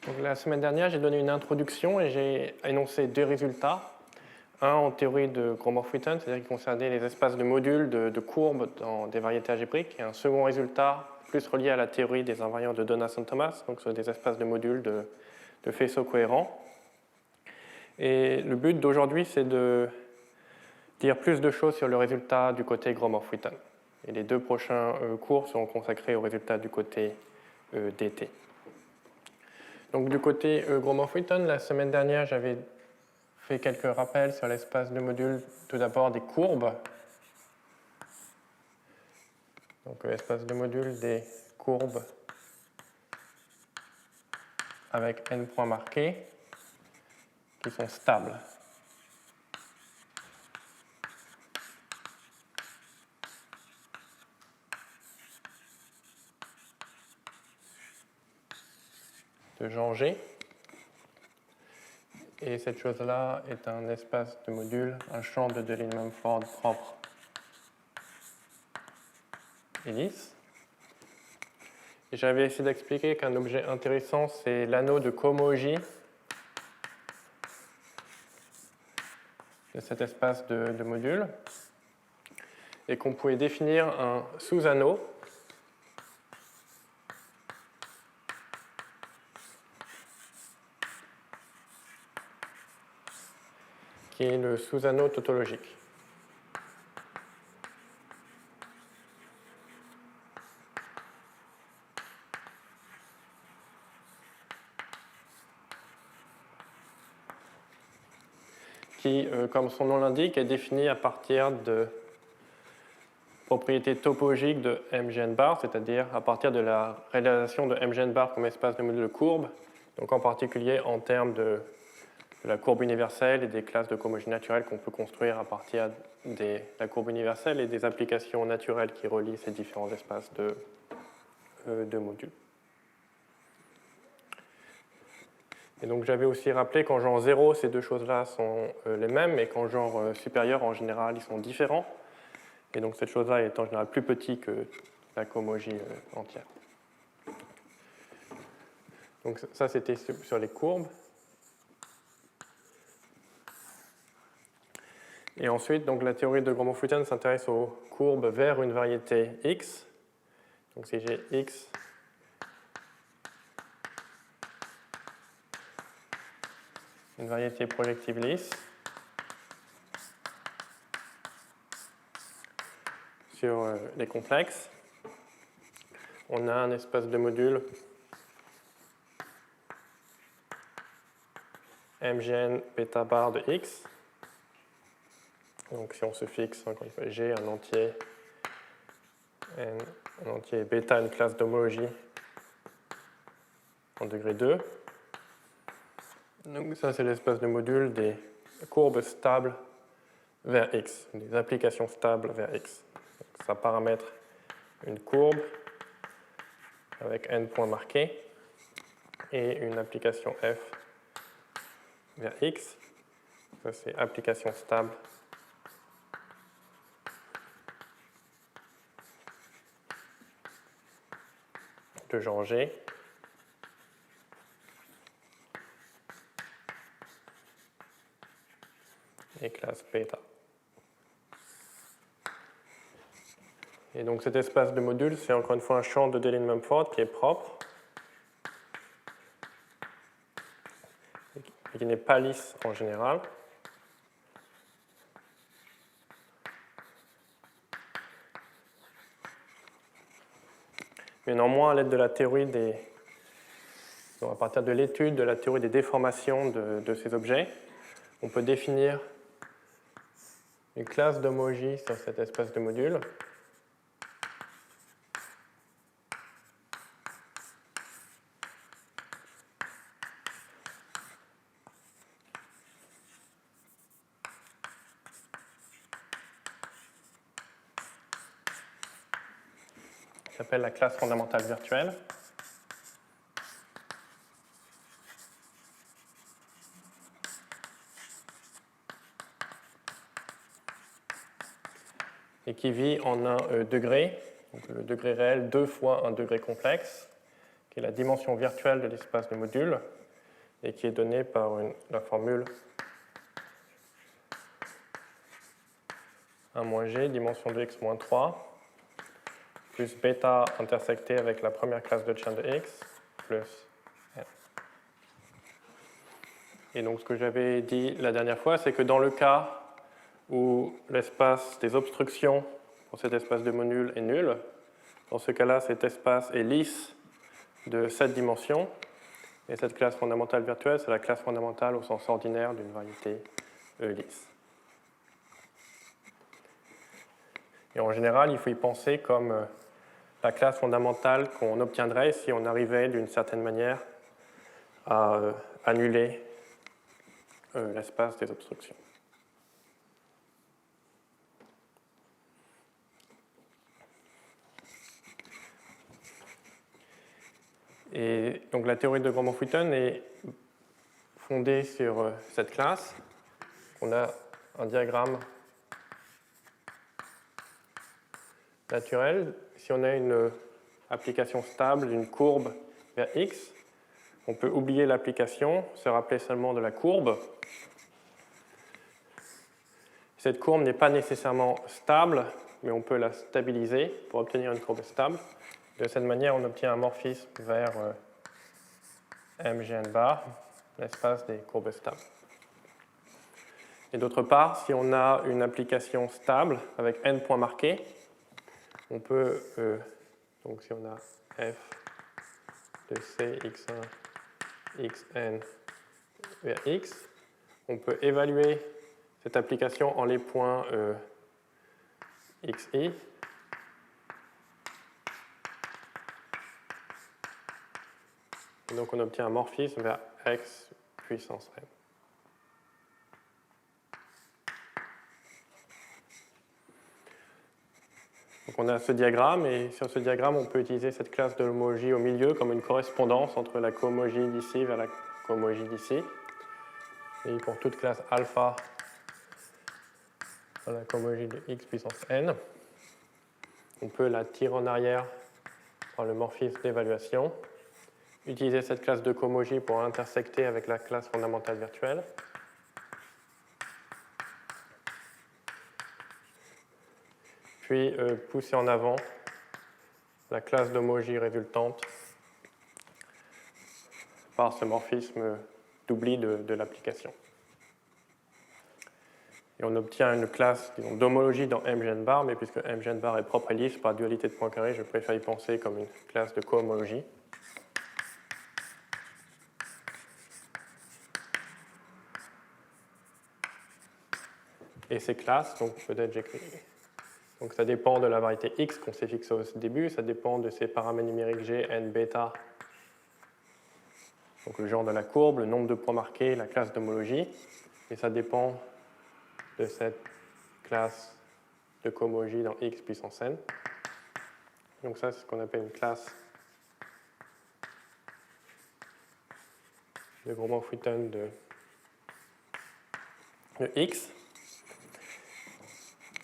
Donc, la semaine dernière, j'ai donné une introduction et j'ai énoncé deux résultats. Un en théorie de Gromov-Witten, c'est-à-dire qui concernait les espaces de modules de courbes dans des variétés algébriques. Et un second résultat plus relié à la théorie des invariants de Donaldson-Thomas, donc sur des espaces de modules de faisceaux cohérents. Et le but d'aujourd'hui, c'est de dire plus de choses sur le résultat du côté Gromov-Witten. Et les deux prochains cours seront consacrés au résultat du côté DT. Donc du côté Gromov-Witten, la semaine dernière, j'avais fait quelques rappels sur l'espace de modules, tout d'abord des courbes. Donc espace de modules des courbes avec n points marqués qui sont stables. De genre G. Et cette chose-là est un espace de modules, un champ de Deligne-Mumford propre et lisse. Et j'avais essayé d'expliquer qu'un objet intéressant, c'est l'anneau de cohomologie de cet espace de modules, et qu'on pouvait définir un sous-anneau qui est le sous-anneau tautologique. Qui, comme son nom l'indique, est défini à partir de propriétés topologiques de MGN bar, c'est-à-dire à partir de la réalisation de MGN bar comme espace de module de courbe, donc en particulier en termes de la courbe universelle et des classes de cohomologie naturelle qu'on peut construire à partir de la courbe universelle et des applications naturelles qui relient ces différents espaces de modules. Et donc j'avais aussi rappelé qu'en genre 0, ces deux choses-là sont les mêmes, mais qu'en genre supérieur, en général, ils sont différents. Et donc cette chose-là est en général plus petite que la cohomologie entière. Donc ça, c'était sur les courbes. Et ensuite, donc, la théorie de Gromov-Witten s'intéresse aux courbes vers une variété x. Donc si j'ai x une variété projective lisse sur les complexes, on a un espace de module MGN bêta bar de x. Donc si on se fixe, encore une fois, G, un entier, N, un entier bêta, une classe d'homologie en degré 2. Donc ça, c'est l'espace de module des courbes stables vers x, des applications stables vers x. Donc ça paramètre une courbe avec n points marqués et une application f vers x. Ça, c'est application stable de genre G. Et classe bêta. Et donc cet espace de module, c'est encore une fois un champ de Deligne-Mumford qui est propre et qui n'est pas lisse en général. Mais néanmoins, à l'aide de la théorie donc à partir de l'étude de la théorie des déformations de ces objets, on peut définir une classe d'homologie sur cet espace de module qui s'appelle la classe fondamentale virtuelle. Et qui vit en un degré, donc le degré réel 2 fois un degré complexe, qui est la dimension virtuelle de l'espace de module, et qui est donnée par la formule 1-g, dimension de x moins 3, plus bêta intersecté avec la première classe de chain de x, plus n. Et donc ce que j'avais dit la dernière fois, c'est que dans le cas où l'espace des obstructions pour cet espace de module est nul, dans ce cas-là, cet espace est lisse de cette dimension, et cette classe fondamentale virtuelle, c'est la classe fondamentale au sens ordinaire d'une variété E lisse. Et en général, il faut y penser comme la classe fondamentale qu'on obtiendrait si on arrivait d'une certaine manière à annuler l'espace des obstructions. Et donc la théorie de Gromov-Witten est fondée sur cette classe. On a un diagramme naturel. Si on a une application stable d'une courbe vers x, on peut oublier l'application, se rappeler seulement de la courbe. Cette courbe n'est pas nécessairement stable, mais on peut la stabiliser pour obtenir une courbe stable. De cette manière, on obtient un morphisme vers mgn bar, l'espace des courbes stables. Et d'autre part, si on a une application stable avec n points marqués, on peut, donc si on a f de c x1 xn vers x, on peut évaluer cette application en les points xi. Et donc on obtient un morphisme vers x puissance n. Donc on a ce diagramme, et sur ce diagramme, on peut utiliser cette classe de l'homologie au milieu comme une correspondance entre la cohomologie d'ici vers la cohomologie d'ici. Et pour toute classe alpha, dans la cohomologie de x puissance n, on peut la tirer en arrière par le morphisme d'évaluation, utiliser cette classe de cohomologie pour intersecter avec la classe fondamentale virtuelle. Puis pousser en avant la classe d'homologie résultante par ce morphisme d'oubli de l'application. Et on obtient une classe d'homologie dans mgn bar, mais puisque mgn bar est propre et lisse par dualité de points carrés, je préfère y penser comme une classe de cohomologie. Et ces classes, donc peut-être j'écris. Donc ça dépend de la variété x qu'on s'est fixée au début, ça dépend de ces paramètres numériques g, n, bêta, donc le genre de la courbe, le nombre de points marqués, la classe d'homologie, et ça dépend de cette classe de cohomologie dans x puissance n. Donc ça, c'est ce qu'on appelle une classe de Gromov-Witten de x.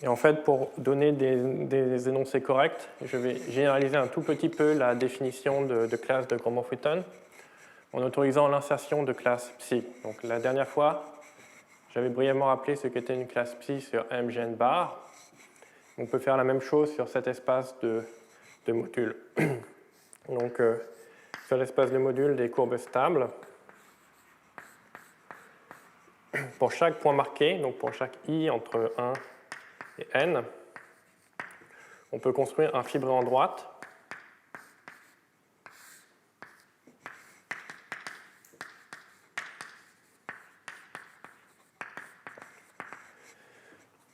Et en fait, pour donner des énoncés corrects, je vais généraliser un tout petit peu la définition de classe de Gromov-Witten en autorisant l'insertion de classes psi. Donc la dernière fois, j'avais brièvement rappelé ce qu'était une classe psi sur mgn bar. On peut faire la même chose sur cet espace de module. Donc sur l'espace de module des courbes stables, pour chaque point marqué, donc pour chaque i entre 1 et n, on peut construire un fibré en droite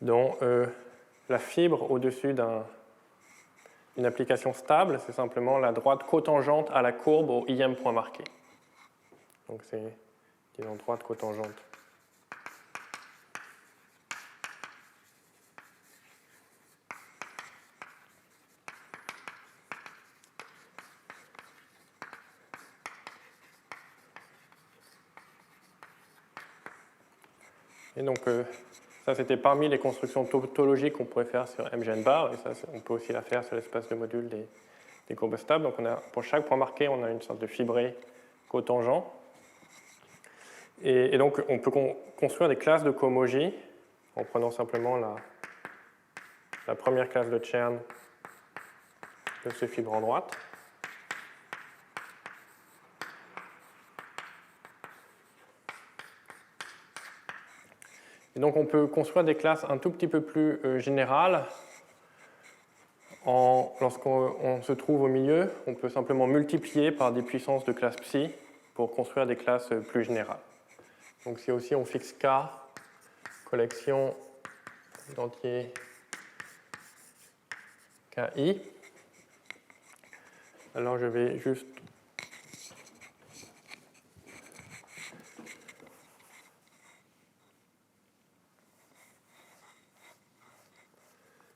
dont la fibre au-dessus d'une application stable, c'est simplement la droite cotangente à la courbe au ième point marqué. Donc c'est, disons, droite cotangente. Et donc, ça, c'était parmi les constructions tautologiques qu'on pourrait faire sur mgn bar, et ça, on peut aussi la faire sur l'espace de module des des courbes stables. Donc pour chaque point marqué, on a une sorte de fibré cotangent. Et donc on peut construire des classes de cohomologie en prenant simplement la première classe de Chern de ce fibre en droite. Et donc on peut construire des classes un tout petit peu plus générales. Lorsqu'on se trouve au milieu, on peut simplement multiplier par des puissances de classe psi pour construire des classes plus générales. Donc si aussi on fixe K, collection d'entiers KI, alors je vais juste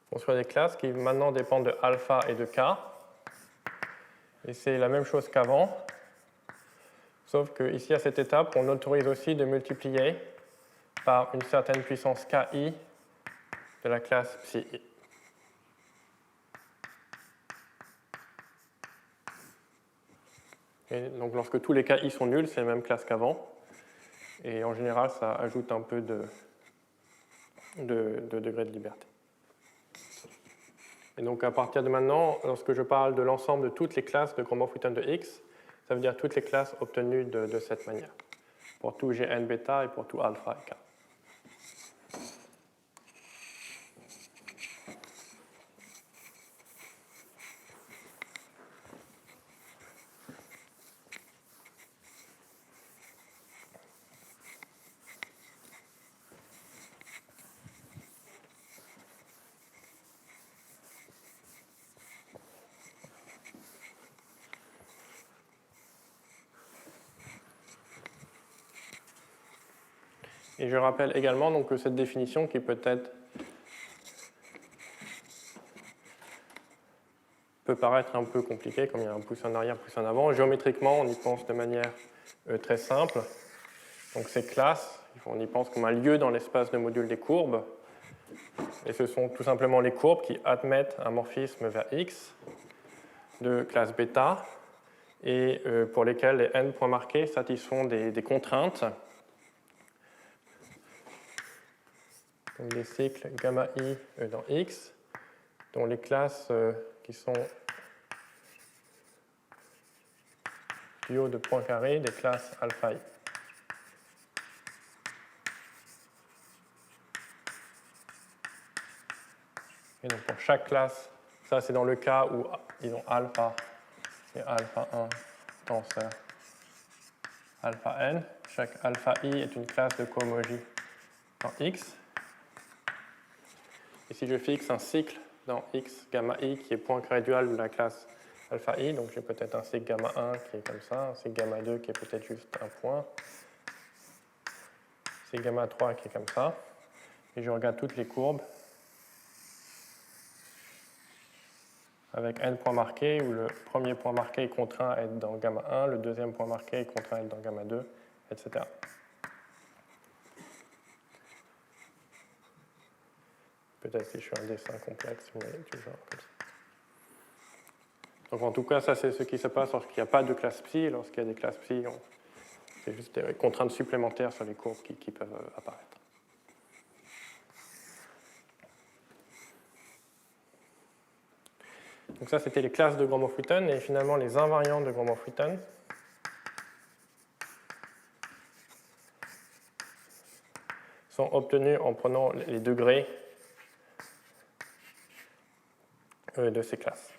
construire des classes qui maintenant dépendent de alpha et de K. Et c'est la même chose qu'avant, sauf qu'ici à cette étape, on autorise aussi de multiplier par une certaine puissance KI de la classe psi I. Et donc lorsque tous les KI sont nuls, c'est la même classe qu'avant. Et en général, ça ajoute un peu de degré de liberté. Et donc à partir de maintenant, lorsque je parle de l'ensemble de toutes les classes de Gromov-Witten de X, ça veut dire toutes les classes obtenues de cette manière, pour tout Gn bêta et pour tout alpha et K. Et je rappelle également donc, que cette définition qui peut paraître un peu compliquée, comme il y a un pouce en arrière, un pouce en avant, géométriquement, on y pense de manière très simple. Donc ces classes, on y pense comme un lieu dans l'espace de module des courbes. Et ce sont tout simplement les courbes qui admettent un morphisme vers X de classe bêta et pour lesquelles les n points marqués satisfont des contraintes. Donc des cycles gamma i dans X, dont les classes qui sont du haut de points carrés des classes alpha i. Et donc pour chaque classe, ça c'est dans le cas où ils ont alpha et alpha 1 tenseur alpha n. Chaque alpha i est une classe de cohomologie dans X. Et si je fixe un cycle dans X gamma i qui est point carré dual de la classe alpha i, donc j'ai peut-être un cycle gamma 1 qui est comme ça, un cycle gamma 2 qui est peut-être juste un point, un cycle gamma 3 qui est comme ça, et je regarde toutes les courbes avec n points marqués, où le premier point marqué est contraint à être dans gamma 1, le deuxième point marqué est contraint à être dans gamma 2, etc. Peut-être si je fais un dessin complexe, mais toujours comme ça. Donc en tout cas, ça c'est ce qui se passe lorsqu'il n'y a pas de classe psi. Lorsqu'il y a des classes psi, c'est juste des contraintes supplémentaires sur les courbes qui peuvent apparaître. Donc ça, c'était les classes de Gromov-Witten, et finalement les invariants de Gromov-Witten. Sont obtenus en prenant les degrés de ces classes.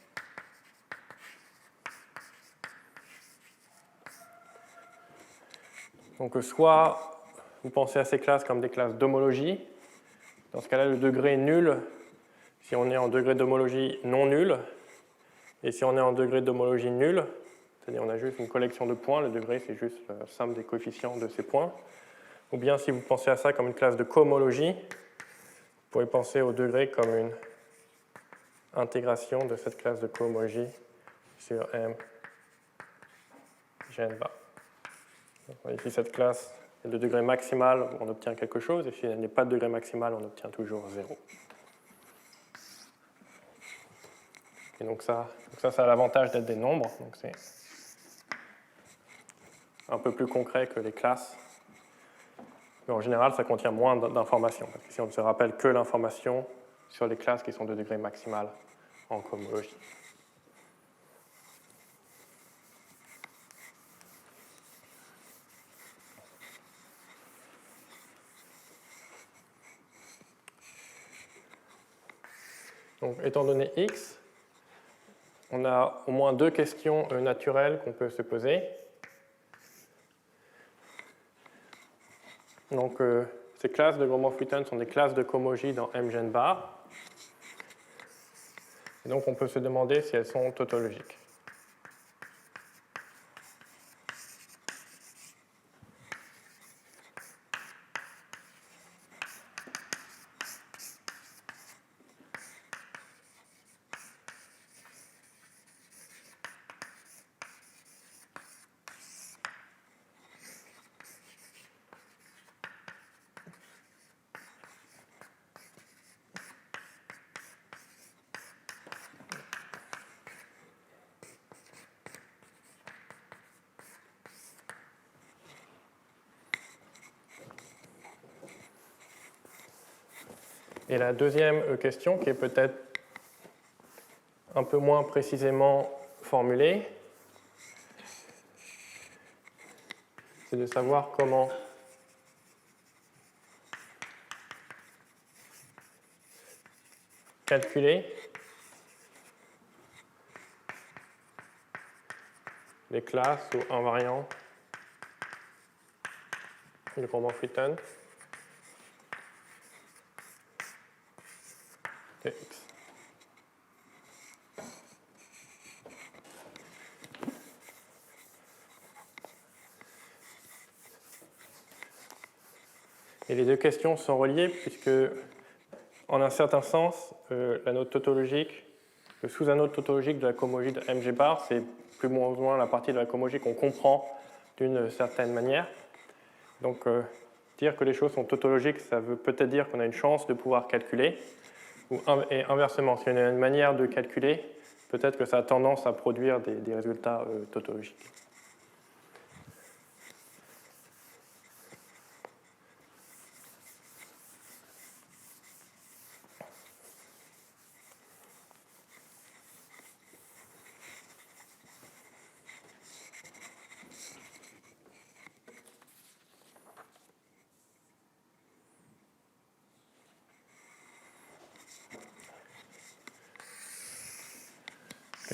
Donc soit vous pensez à ces classes comme des classes d'homologie. Dans ce cas-là, le degré est nul si on est en degré d'homologie non nul. Et si on est en degré d'homologie nul, c'est-à-dire on a juste une collection de points, le degré c'est juste la somme des coefficients de ces points. Ou bien si vous pensez à ça comme une classe de cohomologie, vous pouvez penser au degré comme une intégration de cette classe de cohomologie sur M Gn bas. Donc, ici, cette classe est de degré maximal, on obtient quelque chose, et si elle n'est pas de degré maximal, on obtient toujours 0. Et donc ça a l'avantage d'être des nombres. Donc c'est un peu plus concret que les classes. Mais en général, ça contient moins d'informations. Parce que si on ne se rappelle que l'information sur les classes qui sont de degré maximal en cohomologie. Donc, étant donné X, on a au moins deux questions naturelles qu'on peut se poser. Donc, ces classes de Gromov-Witten sont des classes de cohomologie dans M gen bar. Et donc, on peut se demander si elles sont tautologiques. Et la deuxième question, qui est peut-être un peu moins précisément formulée, c'est de savoir comment calculer les classes ou invariants de Gromov-Witten de X. Et les deux questions sont reliées puisque, en un certain sens, la note tautologique, le sous-anneau tautologique de la cohomologie de MG bar, c'est plus ou moins la partie de la cohomologie qu'on comprend d'une certaine manière. Donc, dire que les choses sont tautologiques, ça veut peut-être dire qu'on a une chance de pouvoir calculer. Et inversement, si on a une manière de calculer, peut-être que ça a tendance à produire des résultats tautologiques.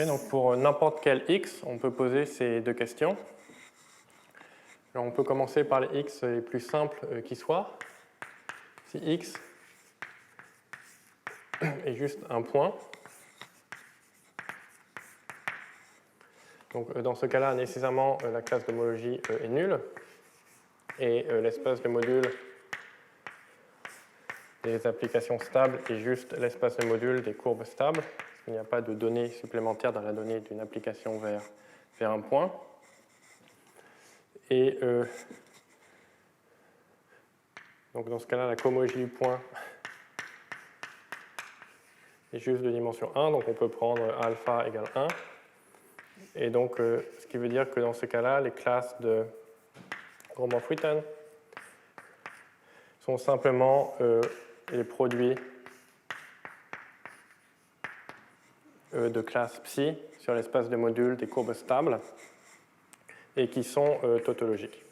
Okay, donc pour n'importe quel x, on peut poser ces deux questions. Alors on peut commencer par les x les plus simples qui soient. Si x est juste un point, donc dans ce cas-là, nécessairement, la classe d'homologie est nulle, et l'espace de module des applications stables est juste l'espace de module des courbes stables. Il n'y a pas de données supplémentaires dans la donnée d'une application vers un point. Et donc dans ce cas-là, la cohomologie du point est juste de dimension 1, donc on peut prendre alpha égale 1. Et donc, ce qui veut dire que dans ce cas-là, les classes de Gromov-Witten sont simplement les produits de classe psi sur l'espace de module des courbes stables et qui sont tautologiques.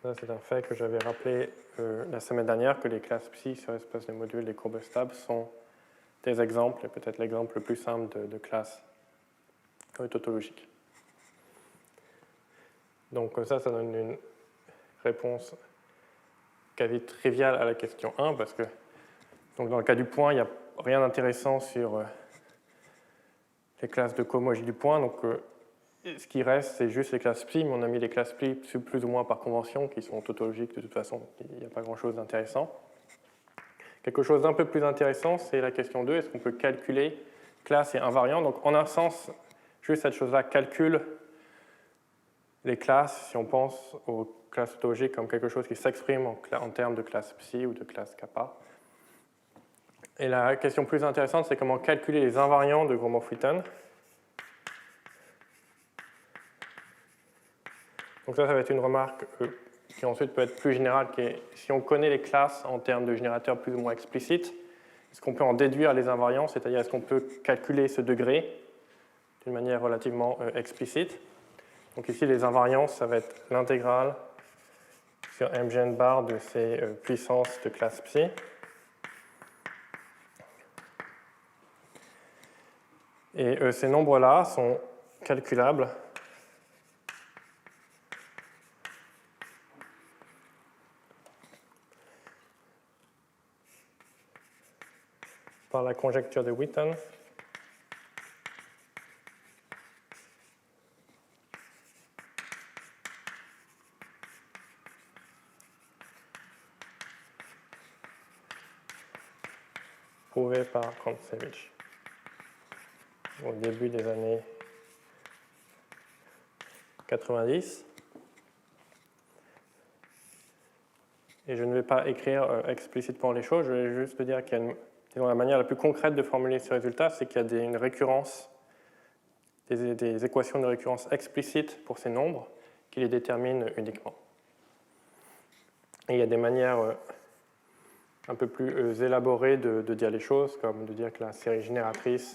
Ça, c'est un fait que j'avais rappelé la semaine dernière, que les classes psi sur l'espace de module des courbes stables sont des exemples, et peut-être l'exemple le plus simple de classe tautologique. Donc ça donne une réponse quasi triviale à la question 1, parce que donc dans le cas du point, il n'y a rien d'intéressant sur les classes de cohomologie du point. Donc ce qui reste, c'est juste les classes psi, mais on a mis les classes psi plus ou moins par convention, qui sont tautologiques de toute façon, donc il n'y a pas grand-chose d'intéressant. Quelque chose d'un peu plus intéressant, c'est la question 2, est-ce qu'on peut calculer classe et invariant? Donc en un sens, juste cette chose-là calcule les classes, si on pense aux classes tautologiques comme quelque chose qui s'exprime en termes de classe psi ou de classe kappa. Et la question plus intéressante, c'est comment calculer les invariants de Gromov-Witten. Donc ça va être une remarque qui ensuite peut être plus générale, qui est si on connaît les classes en termes de générateurs plus ou moins explicites, est-ce qu'on peut en déduire les invariants, c'est-à-dire est-ce qu'on peut calculer ce degré d'une manière relativement explicite. Donc ici, les invariants, ça va être l'intégrale sur mgn bar de ces puissances de classe psi. Et ces nombres-là sont calculables par la conjecture de Witten. Prouvée par Kontsevich au début des années 90. Et je ne vais pas écrire explicitement les choses, je vais juste dire qu'il y a la manière la plus concrète de formuler ce résultat, c'est qu'il y a une récurrence, des équations de récurrence explicites pour ces nombres qui les déterminent uniquement. Et il y a des manières un peu plus élaborées de dire les choses, comme de dire que la série génératrice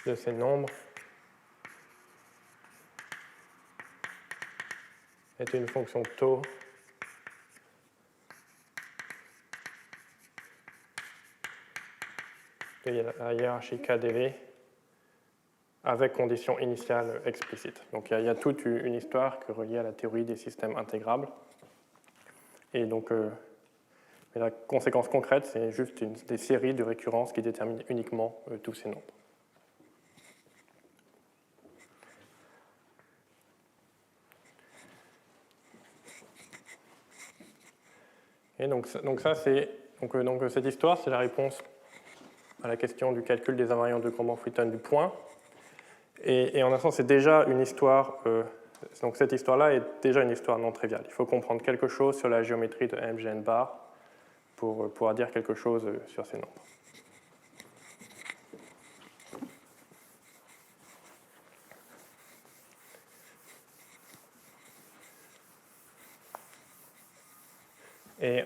de ces nombres est une fonction tau de la hiérarchie KdV avec conditions initiales explicites. Donc il y a toute une histoire qui est reliée à la théorie des systèmes intégrables. Et donc la conséquence concrète, c'est juste des séries de récurrences qui déterminent uniquement tous ces nombres. Et donc ça c'est donc cette histoire, c'est la réponse à la question du calcul des invariants de Gromov-Witten du point. Et en un sens, c'est déjà une histoire. Donc cette histoire-là est déjà une histoire non triviale. Il faut comprendre quelque chose sur la géométrie de mgn bar pour pouvoir dire quelque chose sur ces nombres. Et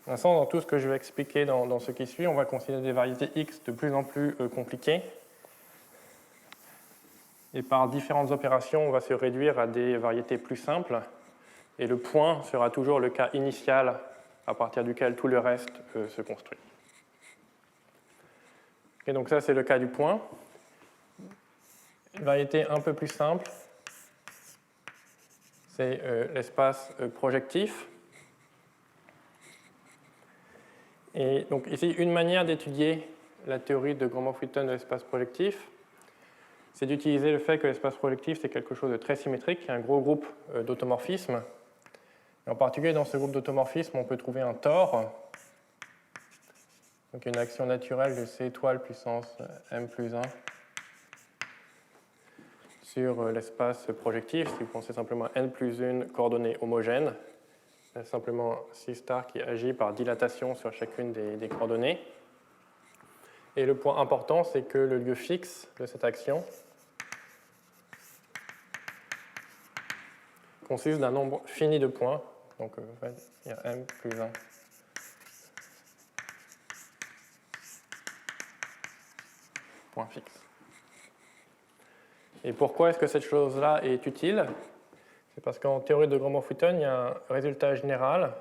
à un sens, dans tout ce que je vais expliquer dans ce qui suit, on va considérer des variétés X de plus en plus compliquées. Et par différentes opérations, on va se réduire à des variétés plus simples. Et le point sera toujours le cas initial à partir duquel tout le reste se construit. Et donc ça, c'est le cas du point. Une variété un peu plus simple, c'est l'espace projectif. Et donc ici, une manière d'étudier la théorie de Gromov-Witten de l'espace projectif, c'est d'utiliser le fait que l'espace projectif, c'est quelque chose de très symétrique, il y a un gros groupe d'automorphismes. Et en particulier, dans ce groupe d'automorphismes, on peut trouver un tor, donc une action naturelle de C étoile puissance m plus 1 sur l'espace projectif. Si vous pensez simplement à n plus 1 coordonnées homogènes, c'est simplement C star qui agit par dilatation sur chacune des coordonnées. Et le point important, c'est que le lieu fixe de cette action consiste d'un nombre fini de points. Donc, en fait, il y a m plus 1 point fixe. Et pourquoi est-ce que cette chose-là est utile? C'est parce qu'en théorie de Gromov-Witten, il y a un résultat général,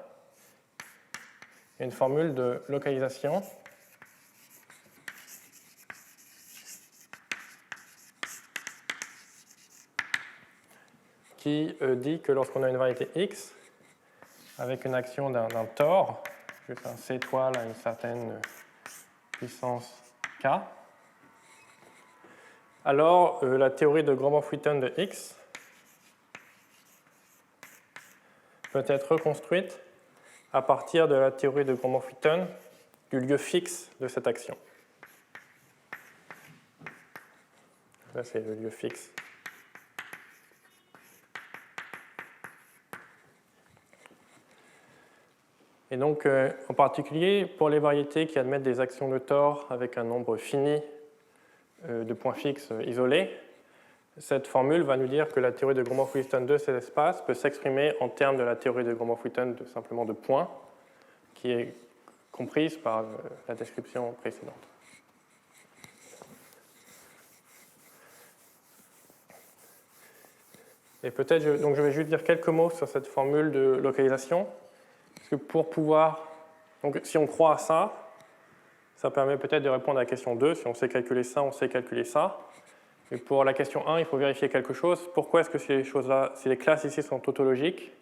il y a une formule de localisation qui dit que lorsqu'on a une variété X avec une action d'un tor, juste un C étoile à une certaine puissance K, alors la théorie de Gromov-Witten de X peut être reconstruite à partir de la théorie de Gromov-Witten du lieu fixe de cette action. Là, c'est le lieu fixe. Et donc, en particulier, pour les variétés qui admettent des actions de Tor avec un nombre fini de points fixes isolés, cette formule va nous dire que la théorie de Gromov-Wheaton de ces espaces peut s'exprimer en termes de la théorie de Gromov-Wheaton simplement de points, qui est comprise par la description précédente. Et peut-être, donc je vais juste dire quelques mots sur cette formule de localisation. Parce que pour pouvoir, donc si on croit à ça, ça permet peut-être de répondre à la question 2. Si on sait calculer ça, on sait calculer ça. Et pour la question 1, il faut vérifier quelque chose. Pourquoi est-ce que ces choses-là, si les classes ici sont tautologiques,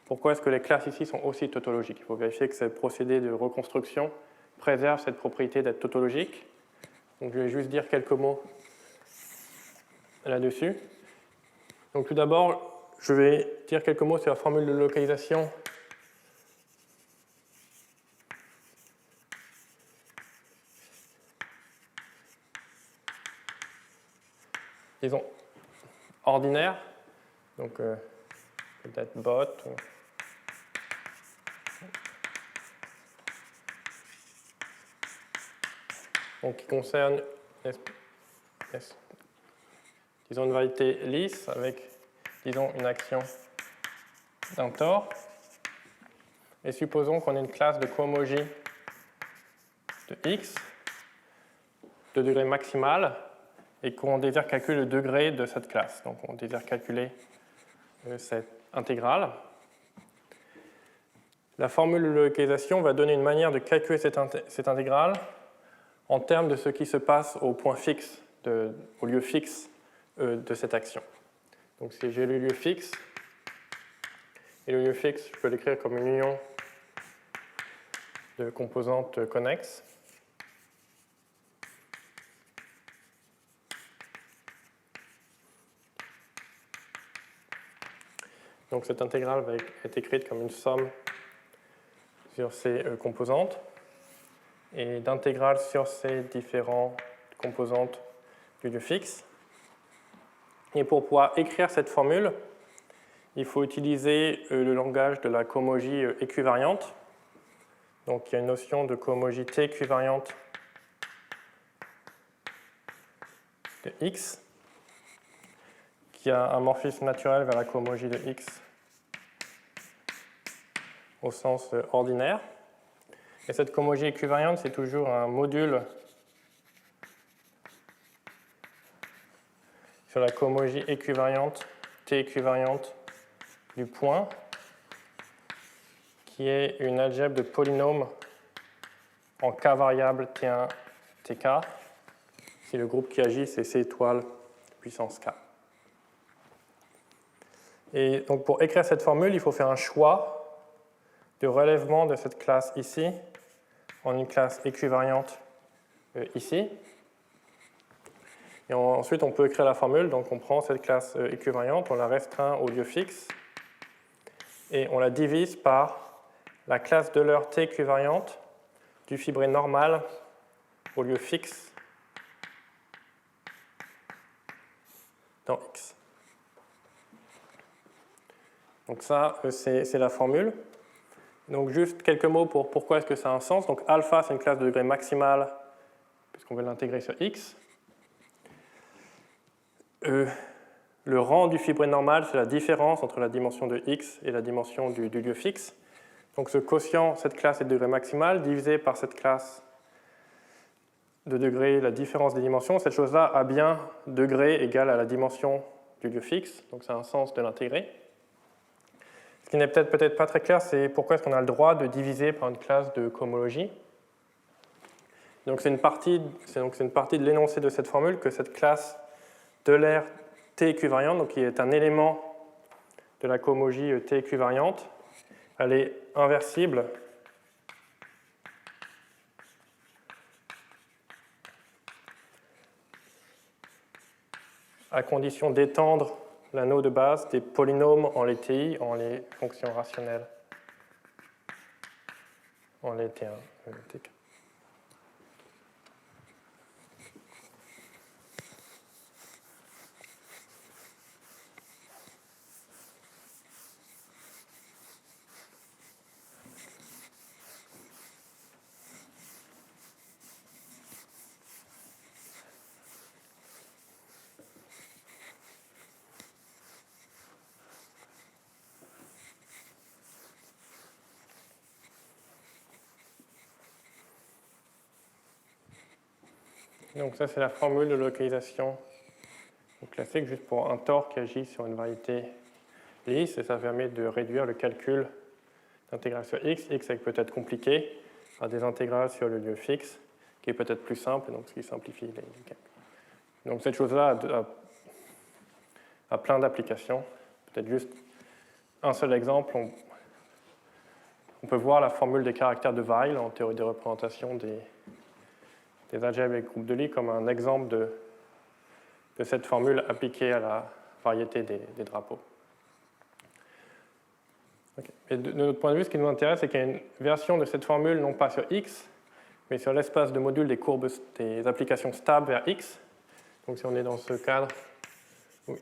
pourquoi est-ce que les classes ici sont aussi tautologiques? Il faut vérifier que ce procédé de reconstruction préserve cette propriété d'être tautologique. Donc je vais juste dire quelques mots là-dessus. Donc tout d'abord, je vais dire quelques mots sur la formule de localisation disons ordinaire, donc peut-être bot. Donc qui concerne disons une variété lisse avec disons une action d'un Tor. Et supposons qu'on ait une classe de cohomogie de x de degré maximal et qu'on désire calculer le degré de cette classe. Donc on désire calculer cette intégrale. La formule de localisation va donner une manière de calculer cette intégrale en termes de ce qui se passe au point fixe, au lieu fixe de cette action. Donc si j'ai le lieu fixe, et le lieu fixe, je peux l'écrire comme une union de composantes connexes. Donc cette intégrale va être écrite comme une somme sur ces composantes et d'intégrale sur ces différentes composantes du lieu fixe. Et pour pouvoir écrire cette formule, il faut utiliser le langage de la cohomogie équivariante. Donc il y a une notion de cohomogie T équivariante de X qui a un morphisme naturel vers la cohomogie de X au sens ordinaire. Et cette cohomogie équivariante, c'est toujours un module sur la cohomogie équivariante, T équivariante du point, qui est une algèbre de polynômes en K variable T1, Tk, si le groupe qui agit, c'est C étoile puissance K. Et donc pour écrire cette formule, il faut faire un choix de relèvement de cette classe ici en une classe équivariante ici. Et ensuite, on peut écrire la formule. Donc on prend cette classe équivariante, on la restreint au lieu fixe et on la divise par la classe de l'heure T équivariante du fibré normal au lieu fixe dans X. Donc ça, c'est la formule. Donc juste quelques mots pour pourquoi est-ce que ça a un sens. Donc alpha, c'est une classe de degré maximal, puisqu'on veut l'intégrer sur X. Le rang du fibré normal, c'est la différence entre la dimension de X et la dimension du lieu fixe. Donc ce quotient, cette classe est de degré maximal, divisé par cette classe de degré, la différence des dimensions. Cette chose-là a bien degré égal à la dimension du lieu fixe, donc ça a un sens de l'intégrer. Ce qui n'est peut-être pas très clair, c'est pourquoi est-ce qu'on a le droit de diviser par une classe de cohomologie. Donc c'est une partie de l'énoncé de cette formule que cette classe de l'aire T équivariante, donc qui est un élément de la cohomologie T équivariante, elle est inversible à condition d'étendre l'anneau de base des polynômes en les TI en les fonctions rationnelles en les T1, Tk. Donc ça, c'est la formule de localisation classique, juste pour un tore qui agit sur une variété lisse, et ça permet de réduire le calcul d'intégral sur x. X est peut-être compliqué, à des intégrales sur le lieu fixe, qui est peut-être plus simple, donc ce qui simplifie les calculs. Donc cette chose-là a plein d'applications. Peut-être juste un seul exemple. On peut voir la formule des caractères de Weil en théorie des représentations des algèbres et groupes de Lie comme un exemple de cette formule appliquée à la variété des drapeaux. Okay. Et de notre point de vue, ce qui nous intéresse, c'est qu'il y a une version de cette formule, non pas sur x, mais sur l'espace de module des courbes des applications stables vers x. Donc si on est dans ce cadre où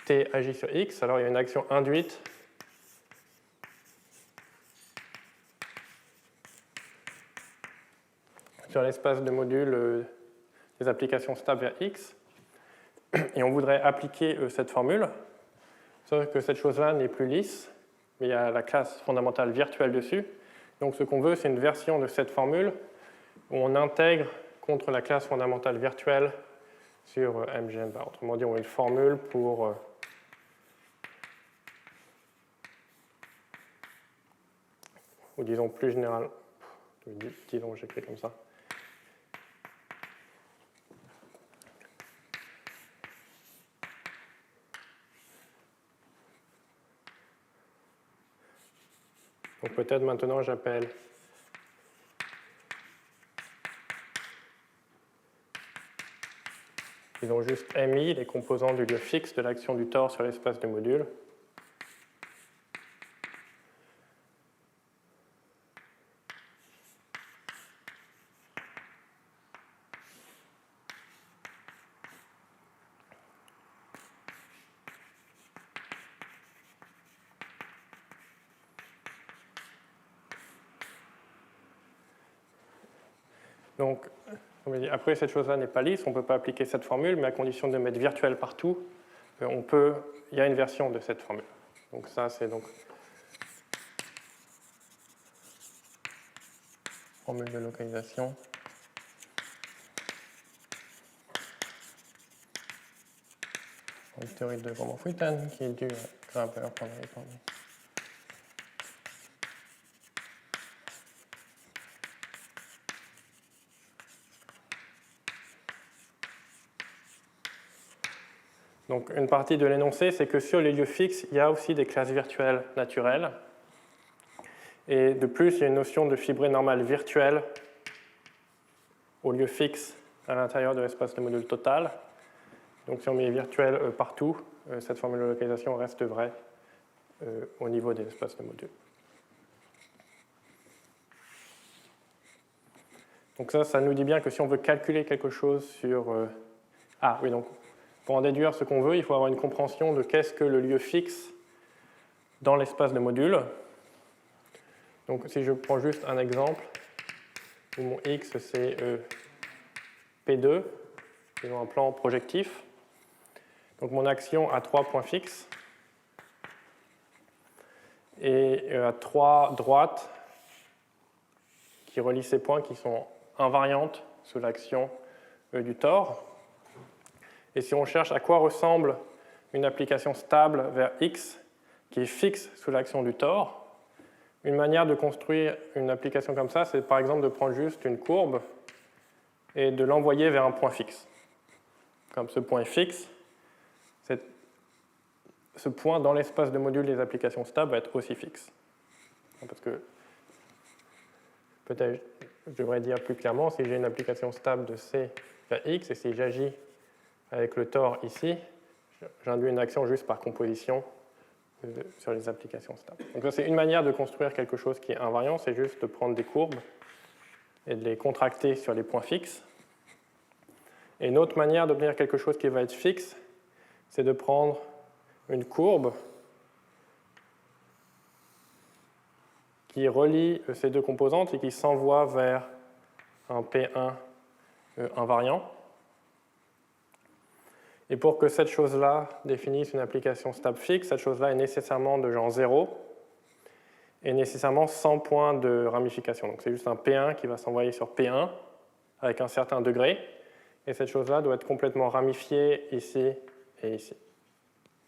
t agit sur x, alors il y a une action induite sur l'espace de module des applications stables vers x. Et on voudrait appliquer cette formule, sauf que cette chose-là n'est plus lisse, mais il y a la classe fondamentale virtuelle dessus. Donc ce qu'on veut, c'est une version de cette formule où on intègre contre la classe fondamentale virtuelle sur MGN bar. Autrement dit, on a une formule pour ou disons plus général, disons j'écris comme ça. Donc peut-être maintenant j'appelle disons juste MI, les composants du lieu fixe de l'action du tore sur l'espace de module. Donc, après, cette chose-là n'est pas lisse, on ne peut pas appliquer cette formule, mais à condition de mettre virtuel partout, il y a une version de cette formule. Donc ça, c'est donc formule de localisation. Une théorie de Gromov-Witten qui est due à Graeber pendant les pandémies. Donc une partie de l'énoncé, c'est que sur les lieux fixes, il y a aussi des classes virtuelles naturelles. Et de plus, il y a une notion de fibré normale virtuelle au lieu fixe à l'intérieur de l'espace de module total. Donc si on met virtuel partout, cette formule de localisation reste vraie au niveau des espaces de module. Donc ça nous dit bien que si on veut calculer quelque chose sur... Ah oui, donc pour en déduire ce qu'on veut, il faut avoir une compréhension de qu'est-ce que le lieu fixe dans l'espace de module. Donc si je prends juste un exemple, où mon x c'est P2, c'est un plan projectif. Donc mon action a 3 points fixes et à 3 droites qui relient ces points qui sont invariantes sous l'action du tore. Et si on cherche à quoi ressemble une application stable vers x qui est fixe sous l'action du tore, une manière de construire une application comme ça, c'est par exemple de prendre juste une courbe et de l'envoyer vers un point fixe. Comme ce point est fixe, ce point dans l'espace de module des applications stables va être aussi fixe. Parce que peut-être je devrais dire plus clairement, si j'ai une application stable de C vers x et si j'agis avec le tore ici, j'induis une action juste par composition sur les applications stables. Donc ça, c'est une manière de construire quelque chose qui est invariant, c'est juste de prendre des courbes et de les contracter sur les points fixes. Et une autre manière d'obtenir quelque chose qui va être fixe, c'est de prendre une courbe qui relie ces deux composantes et qui s'envoie vers un P1 invariant. Et pour que cette chose-là définisse une application stable fixe, cette chose-là est nécessairement de genre 0 et nécessairement sans point de ramification. Donc c'est juste un P1 qui va s'envoyer sur P1 avec un certain degré. et cette chose-là doit être complètement ramifiée ici et ici.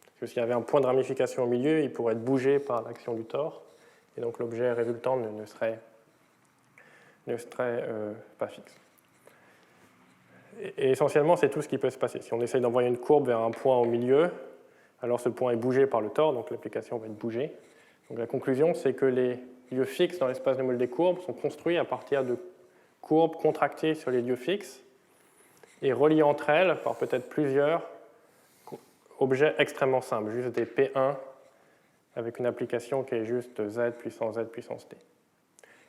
Parce que s'il y avait un point de ramification au milieu, il pourrait être bougé par l'action du tore, et donc l'objet résultant ne serait pas fixe. Et essentiellement, c'est tout ce qui peut se passer. Si on essaye d'envoyer une courbe vers un point au milieu, alors ce point est bougé par le tore, donc l'application va être bougée. Donc la conclusion, c'est que les lieux fixes dans l'espace de module des courbes sont construits à partir de courbes contractées sur les lieux fixes et reliées entre elles par peut-être plusieurs objets extrêmement simples, juste des P1 avec une application qui est juste Z puissance T.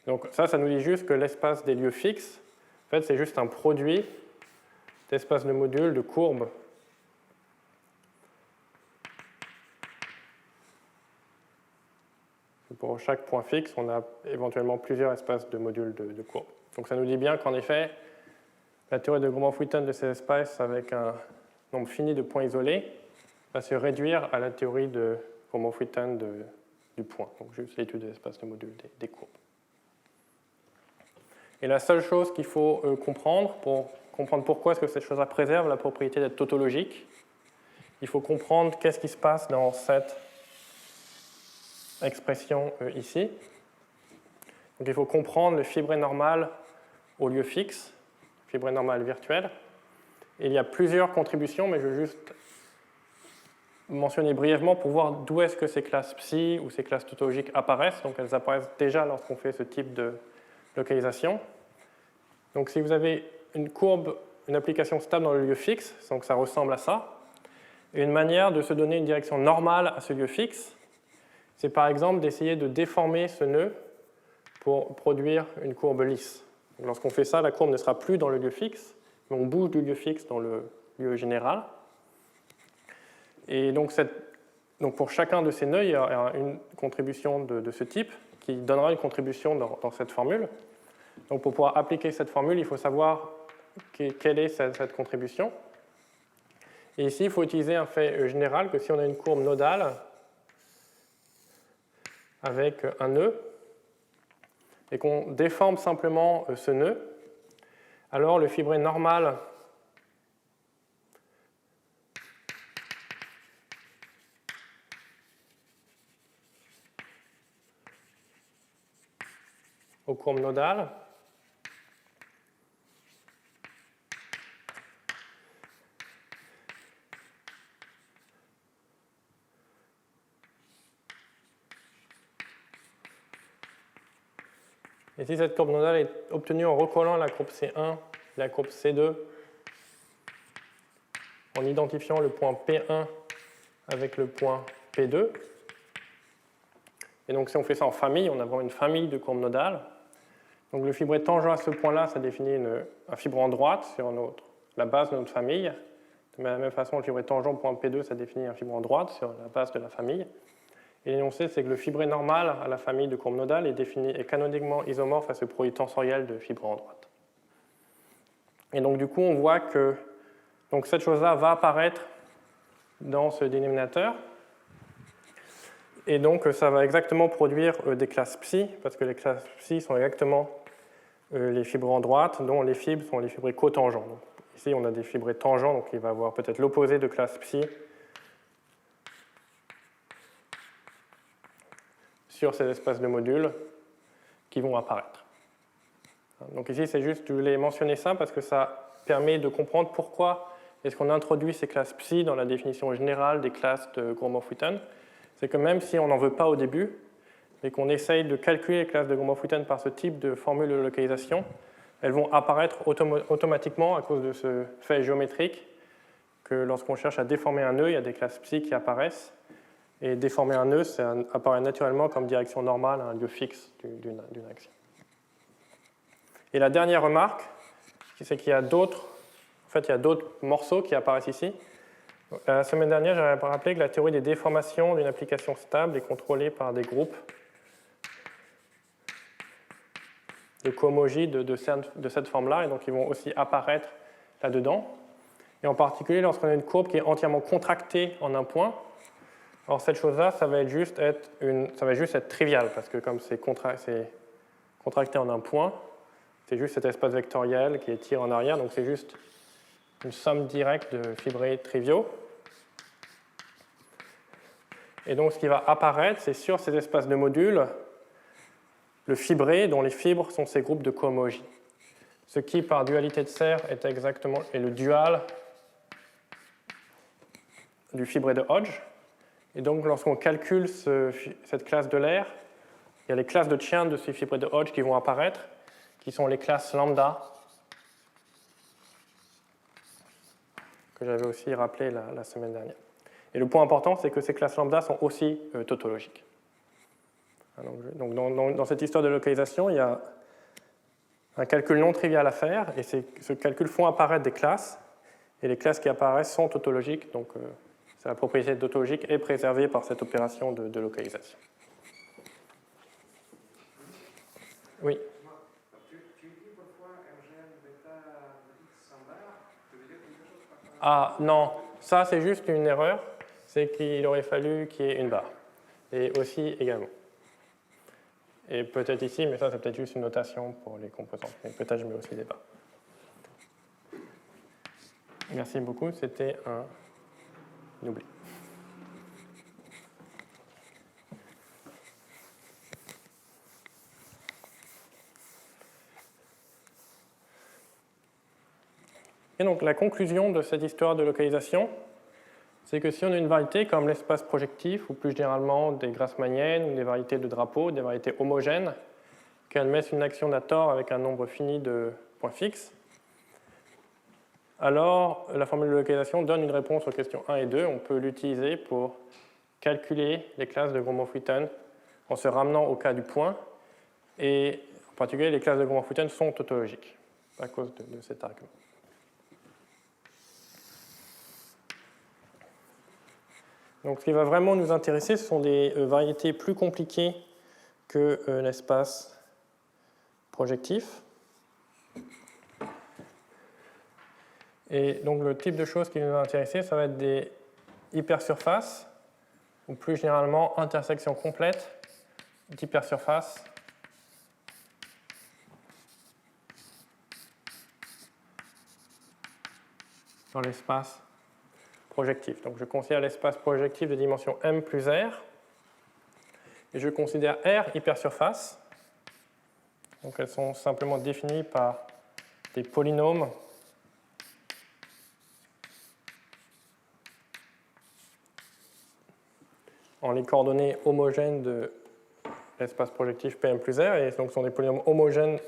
Donc ça nous dit juste que l'espace des lieux fixes, en fait, c'est juste un produit d'espace de module de courbes pour chaque point fixe, on a éventuellement plusieurs espaces de modules de courbes. Donc ça nous dit bien qu'en effet, la théorie de Gromov-Witten de ces espaces avec un nombre fini de points isolés va se réduire à la théorie de Gromov-Witten du point, donc juste l'étude de l'espace de modules des courbes. Et la seule chose qu'il faut comprendre pour comprendre pourquoi est-ce que cette chose-là préserve la propriété d'être tautologique, il faut comprendre qu'est-ce qui se passe dans cette expression ici. Donc il faut comprendre le fibré normal au lieu fixe, fibré normal virtuel. Et il y a plusieurs contributions, mais je vais juste mentionner brièvement pour voir d'où est-ce que ces classes psi ou ces classes tautologiques apparaissent. Donc elles apparaissent déjà lorsqu'on fait ce type de localisation. Donc si vous avez une courbe, une application stable dans le lieu fixe, donc ça ressemble à ça, et une manière de se donner une direction normale à ce lieu fixe, c'est par exemple d'essayer de déformer ce nœud pour produire une courbe lisse. Lorsqu'on fait ça, la courbe ne sera plus dans le lieu fixe, mais on bouge du lieu fixe dans le lieu général. Et donc pour chacun de ces nœuds, il y a une contribution de ce type qui donnera une contribution dans cette formule. Donc pour pouvoir appliquer cette formule, il faut savoir quelle est cette contribution. Et ici, il faut utiliser un fait général que si on a une courbe nodale avec un nœud et qu'on déforme simplement ce nœud, alors le fibré normal aux courbes nodales et si cette courbe nodale est obtenue en recollant la courbe C1 et la courbe C2, en identifiant le point P1 avec le point P2, et donc si on fait ça en famille, on a vraiment une famille de courbes nodales. Donc le fibré tangent à ce point-là, ça définit un fibre en droite sur la base de notre famille. De la même façon, le fibré tangent au point P2, ça définit un fibre en droite sur la base de la famille. Et l'énoncé, c'est que le fibré normal à la famille de courbes nodales est canoniquement isomorphe à ce produit tensoriel de fibres en droite. Et donc du coup, on voit que cette chose-là va apparaître dans ce dénominateur. Et donc ça va exactement produire des classes psi, parce que les classes psi sont exactement les fibres en droite, dont les fibres sont les fibrés cotangents. Donc, ici, on a des fibrés tangents, donc il va avoir peut-être l'opposé de classe psi sur ces espaces de modules qui vont apparaître. Donc ici, c'est juste, je voulais mentionner ça parce que ça permet de comprendre pourquoi est-ce qu'on introduit ces classes psi dans la définition générale des classes de Gromov-Witten. C'est que même si on n'en veut pas au début, mais qu'on essaye de calculer les classes de Gromov-Witten par ce type de formule de localisation, elles vont apparaître automatiquement à cause de ce fait géométrique que lorsqu'on cherche à déformer un nœud, il y a des classes psi qui apparaissent. Et déformer un nœud, ça apparaît naturellement comme direction normale à un lieu fixe d'une action. Et la dernière remarque, c'est qu'il y a d'autres morceaux qui apparaissent ici. La semaine dernière, j'avais rappelé que la théorie des déformations d'une application stable est contrôlée par des groupes de cohomologie de cette forme-là, et donc ils vont aussi apparaître là-dedans. Et en particulier, lorsqu'on a une courbe qui est entièrement contractée en un point, alors cette chose-là, ça va juste être trivial, parce que comme c'est contracté en un point, c'est juste cet espace vectoriel qui est tiré en arrière, donc c'est juste une somme directe de fibrés triviaux. Et donc ce qui va apparaître, c'est sur ces espaces de modules, le fibré dont les fibres sont ces groupes de cohomologie. Ce qui, par dualité de Serre, est le dual du fibré de Hodge. Et donc lorsqu'on calcule cette classe de l'air, il y a les classes de Chern de ces fibrés de Hodge qui vont apparaître, qui sont les classes lambda, que j'avais aussi rappelé la semaine dernière. Et le point important, c'est que ces classes lambda sont aussi tautologiques. Donc dans cette histoire de localisation, il y a un calcul non trivial à faire, et ce calcul font apparaître des classes, et les classes qui apparaissent sont tautologiques, donc la propriété tautologique est préservée par cette opération de localisation. Oui. Ah non, ça c'est juste une erreur, c'est qu'il aurait fallu qu'il y ait une barre, et aussi également. Et peut-être ici, mais ça c'est peut-être juste une notation pour les composantes, mais peut-être je mets aussi des barres. Merci beaucoup, c'était un oubli. Et donc la conclusion de cette histoire de localisation, c'est que si on a une variété comme l'espace projectif, ou plus généralement des grassmanniennes, ou des variétés de drapeaux, des variétés homogènes, qui admettent une action d'Hathor avec un nombre fini de points fixes, alors la formule de localisation donne une réponse aux questions 1 et 2. On peut l'utiliser pour calculer les classes de Gromov-Witten en se ramenant au cas du point. Et en particulier, les classes de Gromov-Witten sont tautologiques à cause de cet argument. Donc, ce qui va vraiment nous intéresser, ce sont des variétés plus compliquées que l'espace projectif. Et donc, le type de choses qui nous va intéresser, ça va être des hypersurfaces, ou plus généralement intersections complètes d'hypersurfaces dans l'espace projectif. Donc je considère l'espace projectif de dimension m plus r, et je considère R hypersurface. Donc elles sont simplement définies par des polynômes en les coordonnées homogènes de l'espace projectif Pm plus R, et donc ce sont des polynômes homogènes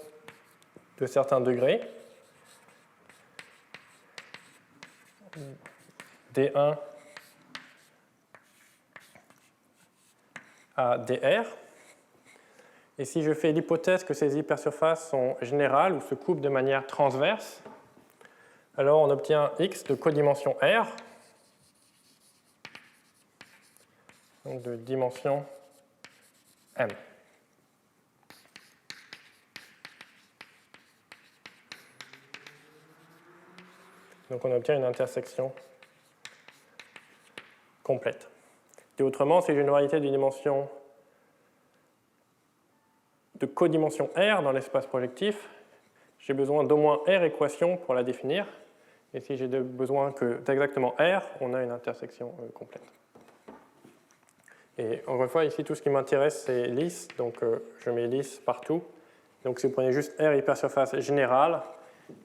de certains degrés. D1 à dr. Et si je fais l'hypothèse que ces hypersurfaces sont générales ou se coupent de manière transverse, alors on obtient X de codimension R, donc de dimension M. Donc on obtient une intersection complète. Et autrement, si j'ai une variété d'une dimension de codimension R dans l'espace projectif, j'ai besoin d'au moins R équations pour la définir. Et si j'ai besoin d'exactement R, on a une intersection complète. Et encore une fois, ici, tout ce qui m'intéresse, c'est lisse. Donc je mets lisse partout. Donc si vous prenez juste R hypersurface générale,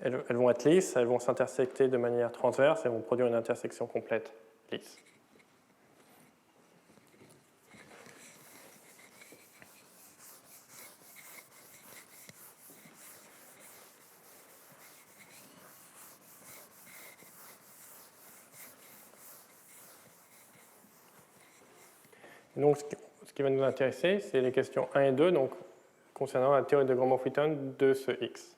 elles vont être lisses, elles vont s'intersecter de manière transverse et vont produire une intersection complète lisse. Donc, ce qui va nous intéresser, c'est les questions 1 et 2, donc, concernant la théorie de Gromov-Witten de ce X.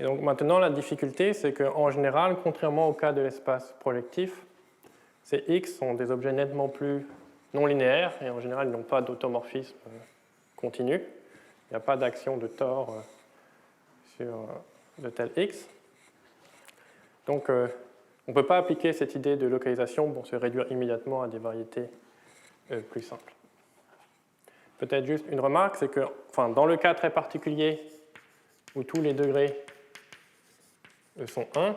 Et donc maintenant, la difficulté, c'est qu'en général, contrairement au cas de l'espace projectif, ces X sont des objets nettement plus non linéaires, et en général, ils n'ont pas d'automorphisme continu. Il n'y a pas d'action de tore sur de tel X. Donc, on ne peut pas appliquer cette idée de localisation pour se réduire immédiatement à des variétés plus simples. peut-être juste une remarque, c'est que dans le cas très particulier où tous les degrés sont 1,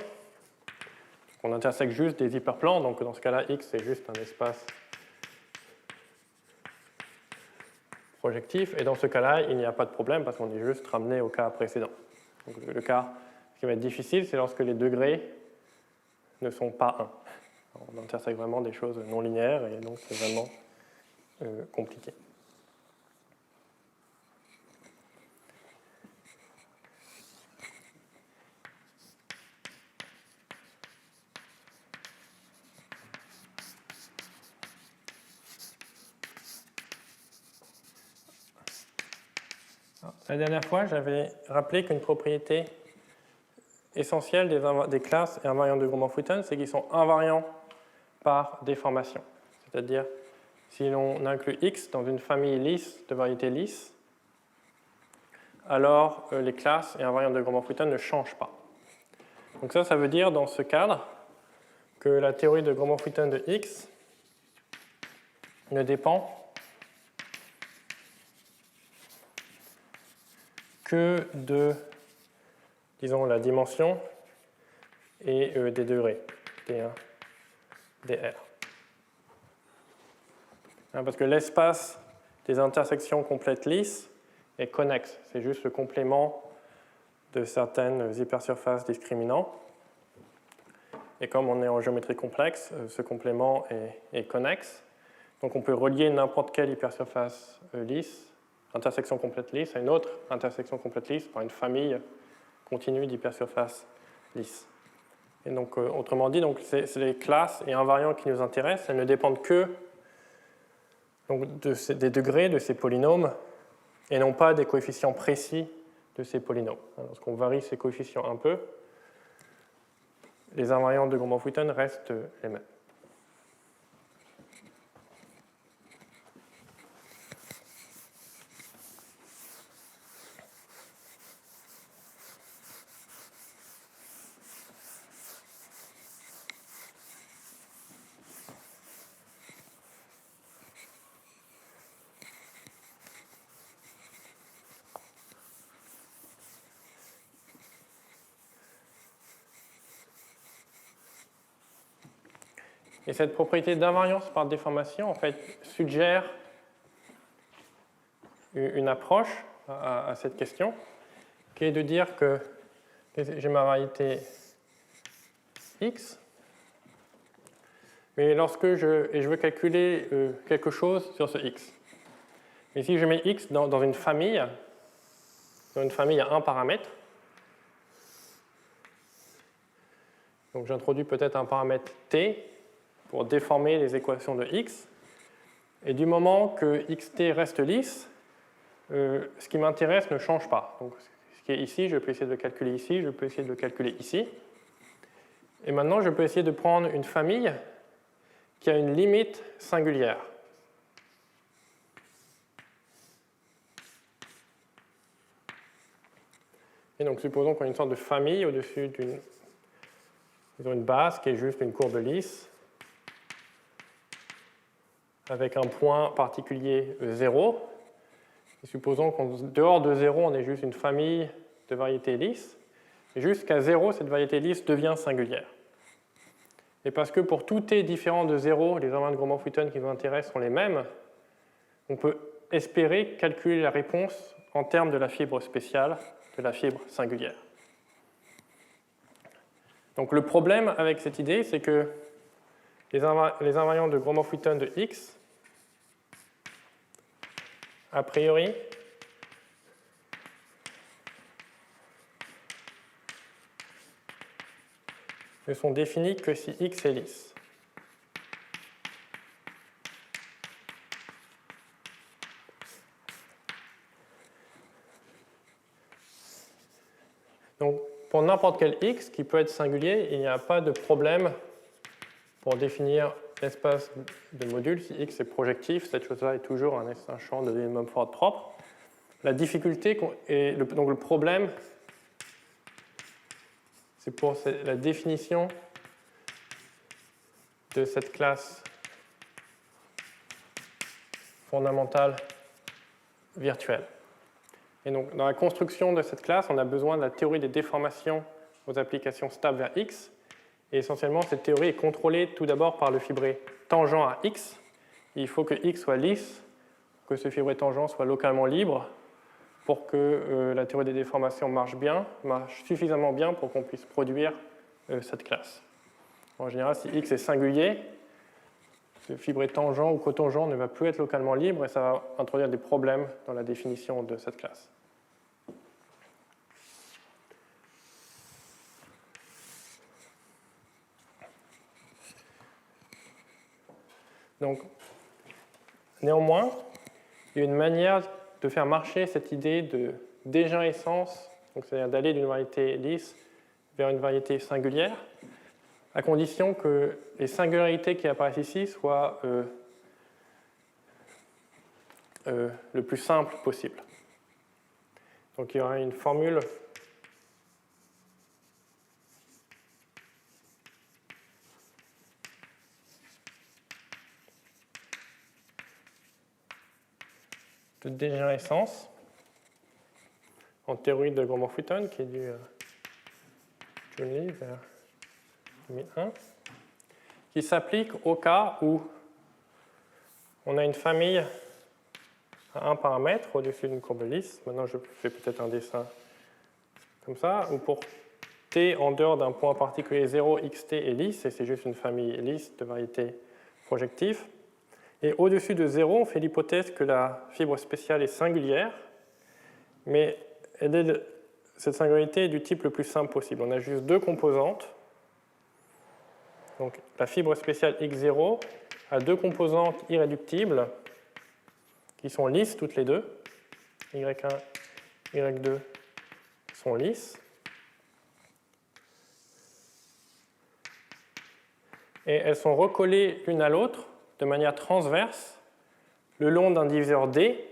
on intersecte juste des hyperplans, donc dans ce cas-là, X c'est juste un espace projectif, et dans ce cas-là, il n'y a pas de problème parce qu'on est juste ramené au cas précédent. Donc le cas qui va être difficile, c'est lorsque les degrés ne sont pas 1. On intersecte vraiment des choses non linéaires, et donc c'est vraiment compliqué. La dernière fois, j'avais rappelé qu'une propriété essentielle des classes et invariants de Gromov-Witten, c'est qu'ils sont invariants par déformation. C'est-à-dire, si l'on inclut X dans une famille lisse de variétés lisses, alors les classes et invariants de Gromov-Witten ne changent pas. Donc ça veut dire dans ce cadre que la théorie de Gromov-Witten de X ne dépend que de, disons, la dimension et des degrés, D1, dr. Parce que l'espace des intersections complètes lisses est connexe. C'est juste le complément de certaines hypersurfaces discriminants. Et comme on est en géométrie complexe, ce complément est connexe. Donc on peut relier n'importe quelle hypersurface lisse, intersection complète lisse, à une autre intersection complète lisse par une famille continue d'hypersurfaces lisses. Et donc, autrement dit, c'est les classes et invariants qui nous intéressent. Elles ne dépendent que des degrés de ces polynômes et non pas des coefficients précis de ces polynômes. Lorsqu'on varie ces coefficients un peu, les invariants de Gromov-Witten restent les mêmes. Et cette propriété d'invariance par déformation, en fait, suggère une approche à cette question, qui est de dire que j'ai ma variété X, mais lorsque je veux calculer quelque chose sur ce X. Et si je mets X dans une famille à un paramètre, donc j'introduis peut-être un paramètre T, pour déformer les équations de x. Et du moment que xt reste lisse, ce qui m'intéresse ne change pas. Donc, ce qui est ici, je peux essayer de le calculer ici, je peux essayer de le calculer ici. Et maintenant, je peux essayer de prendre une famille qui a une limite singulière. Et donc, supposons qu'on a une sorte de famille au-dessus d'une base qui est juste une courbe lisse, avec un point particulier 0. Et supposons qu'en dehors de 0, on est juste une famille de variétés lisses. Et jusqu'à 0, cette variété lisse devient singulière. Et parce que pour tout t différent de 0, les invariants de Gromov-Witten qui nous intéressent sont les mêmes, on peut espérer calculer la réponse en termes de la fibre spéciale, de la fibre singulière. Donc le problème avec cette idée, c'est que les invariants de Gromov-Witten de x, a priori, ne sont définis que si x est lisse. Donc, pour n'importe quel x qui peut être singulier, il n'y a pas de problème pour définir l'espace de module. Si x est projectif, cette chose-là est toujours un champ de Wilhelm-Ford propre. La difficulté, donc le problème, c'est pour la définition de cette classe fondamentale virtuelle. Et donc, dans la construction de cette classe, on a besoin de la théorie des déformations aux applications stables vers X. Et essentiellement, cette théorie est contrôlée tout d'abord par le fibré tangent à X. Il faut que X soit lisse, que ce fibré tangent soit localement libre pour que la théorie des déformations marche suffisamment bien pour qu'on puisse produire cette classe. En général, si X est singulier, ce fibré tangent ou cotangent ne va plus être localement libre et ça va introduire des problèmes dans la définition de cette classe. Donc, néanmoins, il y a une manière de faire marcher cette idée de dégénérescence, c'est-à-dire d'aller d'une variété lisse vers une variété singulière, à condition que les singularités qui apparaissent ici soient le plus simple possible. Donc il y aura une formule de dégénérescence en théorie de Gromov-Witten qui est du Johnny vers 2001, qui s'applique au cas où on a une famille à un paramètre au-dessus d'une courbe lisse. Maintenant, je fais peut-être un dessin comme ça, où pour t en dehors d'un point particulier 0, xt est lisse, et c'est juste une famille lisse de variétés projectives. Et au-dessus de 0, on fait l'hypothèse que la fibre spéciale est singulière, mais cette singularité est du type le plus simple possible. On a juste deux composantes. Donc la fibre spéciale x0 a deux composantes irréductibles qui sont lisses toutes les deux. y1, y2 sont lisses. Et elles sont recollées l'une à l'autre de manière transverse le long d'un diviseur D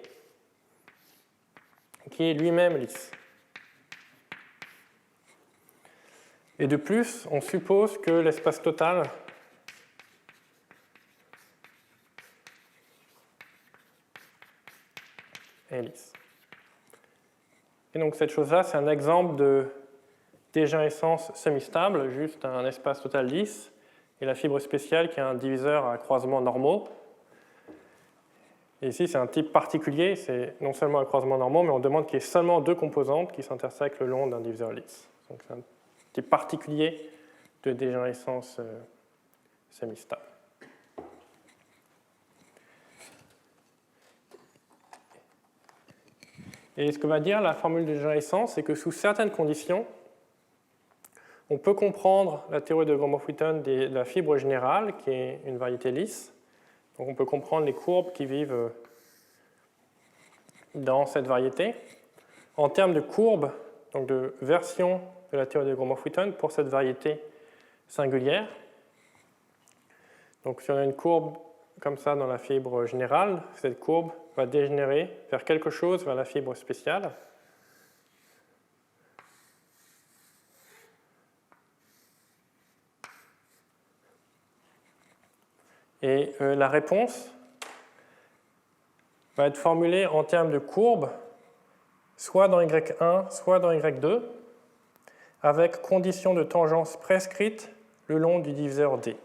qui est lui-même lisse. Et de plus, on suppose que l'espace total est lisse. Et donc cette chose-là, c'est un exemple de dégénérescence semi-stable, juste un espace total lisse, et la fibre spéciale qui a un diviseur à croisements normaux. Et ici, c'est un type particulier, c'est non seulement un croisement normaux, mais on demande qu'il y ait seulement deux composantes qui s'intersectent le long d'un diviseur lisse. Donc c'est un type particulier de dégénérescence semi-stable. Et ce que va dire la formule de dégénérescence, c'est que sous certaines conditions, on peut comprendre la théorie de Gromov-Witten de la fibre générale, qui est une variété lisse. Donc on peut comprendre les courbes qui vivent dans cette variété en termes de courbes, donc de version de la théorie de Gromov-Witten pour cette variété singulière. Donc si on a une courbe comme ça dans la fibre générale, cette courbe va dégénérer vers quelque chose, vers la fibre spéciale. Et la réponse va être formulée en termes de courbe, soit dans Y1, soit dans Y2, avec condition de tangence prescrite le long du diviseur D.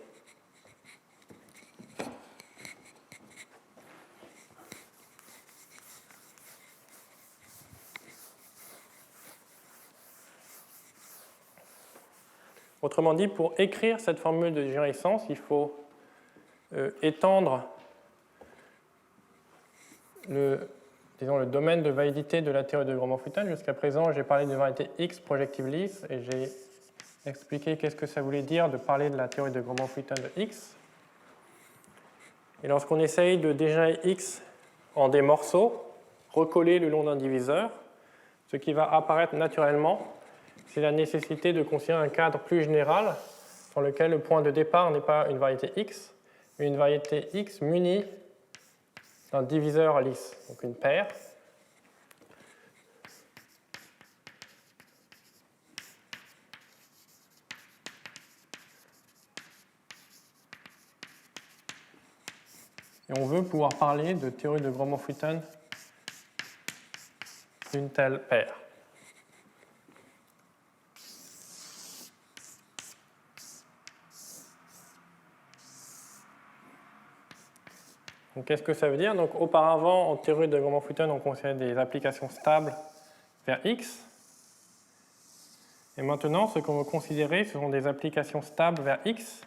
Autrement dit, pour écrire cette formule de dégénérescence, il faut étendre le domaine de validité de la théorie de Gromov-Witten. Jusqu'à présent, j'ai parlé de variété X projective lisse et j'ai expliqué qu'est-ce que ça voulait dire de parler de la théorie de Gromov-Witten de X. Et lorsqu'on essaye de dégénérer X en des morceaux, recollés le long d'un diviseur, ce qui va apparaître naturellement, c'est la nécessité de considérer un cadre plus général dans lequel le point de départ n'est pas une variété X, mais une variété X munie d'un diviseur lisse, donc une paire. Et on veut pouvoir parler de théorie de Gromov-Witten d'une telle paire. Qu'est-ce que ça veut dire? Donc, auparavant, en théorie de Gromov-Witten, on considérait des applications stables vers X. Et maintenant, ce qu'on veut considérer, ce sont des applications stables vers X,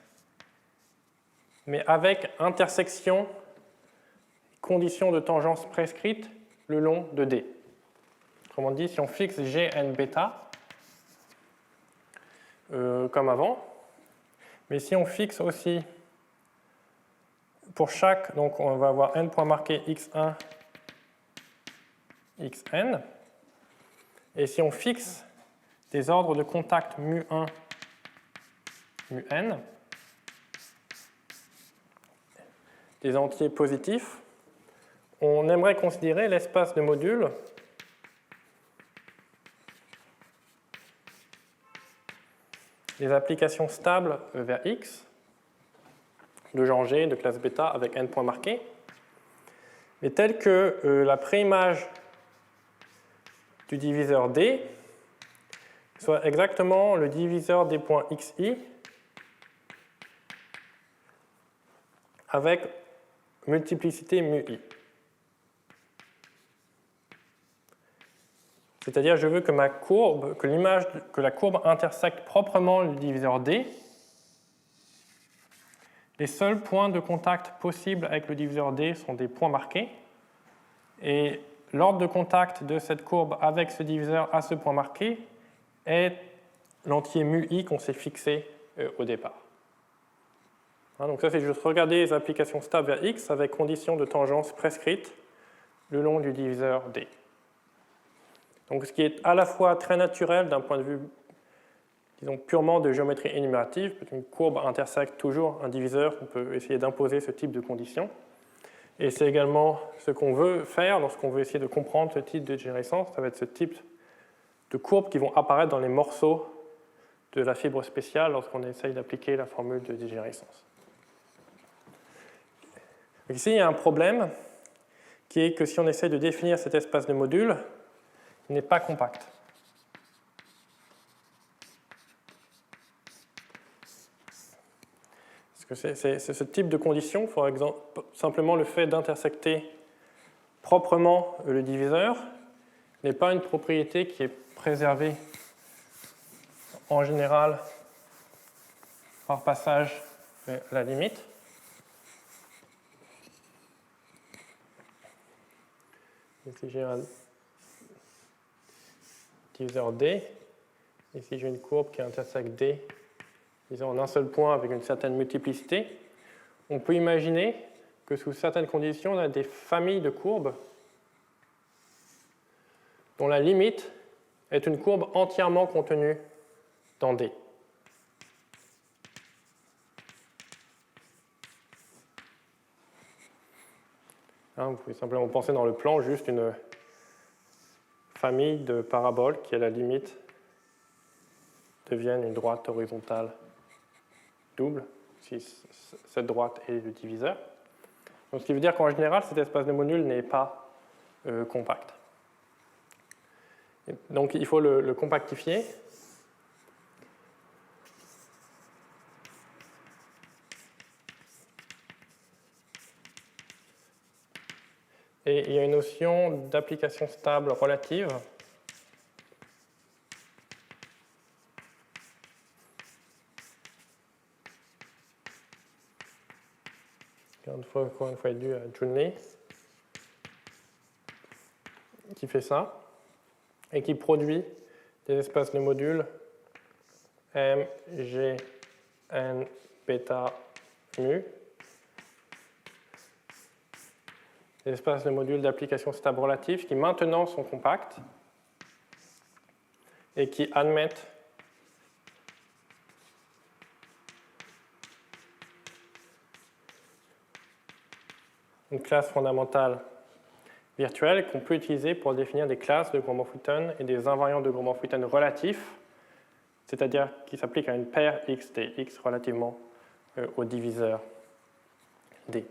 mais avec intersection, conditions de tangence prescrites le long de D. Autrement dit, si on fixe Gn bêta, comme avant, mais si on fixe aussi pour chaque, donc on va avoir n points marqués x1, xn, et si on fixe des ordres de contact mu1, mu-n, des entiers positifs, on aimerait considérer l'espace de modules des applications stables vers X, de genre G, de classe bêta, avec n points marqués, mais telle que la préimage du diviseur D soit exactement le diviseur des points xi avec multiplicité mu-i. C'est-à-dire, je veux que ma courbe, que la courbe intersecte proprement le diviseur D. Les seuls points de contact possibles avec le diviseur D sont des points marqués. Et l'ordre de contact de cette courbe avec ce diviseur à ce point marqué est l'entier mu-i qu'on s'est fixé au départ. Donc ça, c'est juste regarder les applications stables vers X avec conditions de tangence prescrites le long du diviseur D. Donc ce qui est à la fois très naturel d'un point de vue, disons, purement de géométrie énumérative, une courbe intersecte toujours un diviseur, on peut essayer d'imposer ce type de conditions. Et c'est également ce qu'on veut faire lorsqu'on veut essayer de comprendre ce type de dégénérescence, ça va être ce type de courbes qui vont apparaître dans les morceaux de la fibre spéciale lorsqu'on essaye d'appliquer la formule de dégénérescence. Ici, il y a un problème qui est que si on essaie de définir cet espace de modules, il n'est pas compact. Parce que c'est ce type de condition, par exemple, simplement le fait d'intersecter proprement le diviseur n'est pas une propriété qui est préservée en général par passage à la limite. Ici j'ai un diviseur D. Ici j'ai une courbe qui intersecte D, disons en un seul point avec une certaine multiplicité. On peut imaginer que sous certaines conditions, on a des familles de courbes dont la limite est une courbe entièrement contenue dans D. Vous pouvez simplement penser dans le plan juste une famille de paraboles qui, à la limite, deviennent une droite horizontale double, si cette droite est le diviseur. Donc, ce qui veut dire qu'en général, cet espace de module n'est pas compact. Et donc, il faut le compactifier. Et il y a une notion d'application stable relative. Encore une fois, est due à Junley, qui fait ça, et qui produit des espaces de modules M, G, N, bêta, mu, des espaces de modules d'application stable relative qui maintenant sont compacts et qui admettent une classe fondamentale virtuelle qu'on peut utiliser pour définir des classes de Gromov-Witten et des invariants de Gromov-Witten relatifs, c'est-à-dire qui s'appliquent à une paire X de X relativement au diviseur D.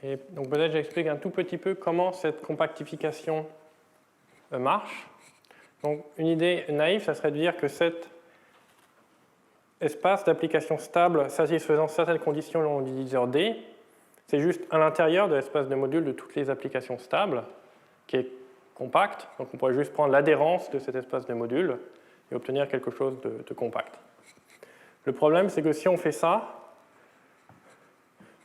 Et donc peut-être j'explique un tout petit peu comment cette compactification marche. Donc une idée naïve, ça serait de dire que cet espace d'application stable satisfaisant certaines conditions le long du diviseur D, c'est juste à l'intérieur de l'espace de module de toutes les applications stables, qui est compact. Donc on pourrait juste prendre l'adhérence de cet espace de module et obtenir quelque chose de compact. Le problème, c'est que si on fait ça,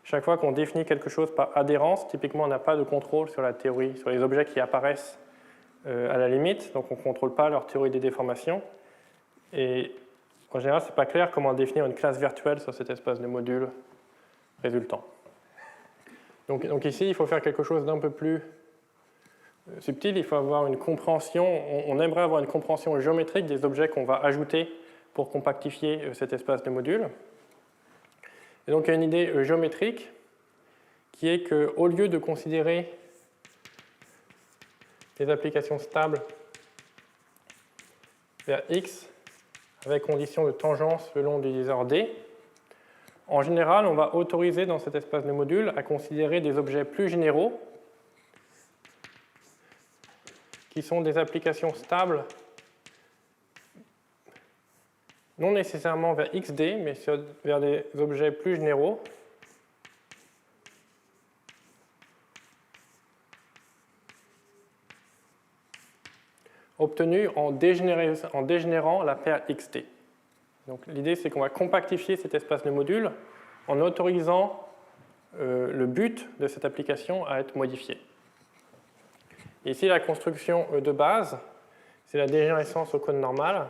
chaque fois qu'on définit quelque chose par adhérence, typiquement on n'a pas de contrôle sur la théorie, sur les objets qui apparaissent à la limite, donc on ne contrôle pas leur théorie des déformations. Et en général, ce n'est pas clair comment définir une classe virtuelle sur cet espace de module résultant. Donc ici, il faut faire quelque chose d'un peu plus subtil, il faut avoir une compréhension, on aimerait avoir une compréhension géométrique des objets qu'on va ajouter pour compactifier cet espace de module. Et donc il y a une idée géométrique qui est qu'au lieu de considérer les applications stables vers X avec condition de tangence le long du diviseur D, en général, on va autoriser dans cet espace de module à considérer des objets plus généraux qui sont des applications stables non nécessairement vers XD, mais vers des objets plus généraux obtenus en dégénérant la paire XD. Donc l'idée, c'est qu'on va compactifier cet espace de module en autorisant le but de cette application à être modifié. Et ici, la construction de base, c'est la dégénérescence au code normal.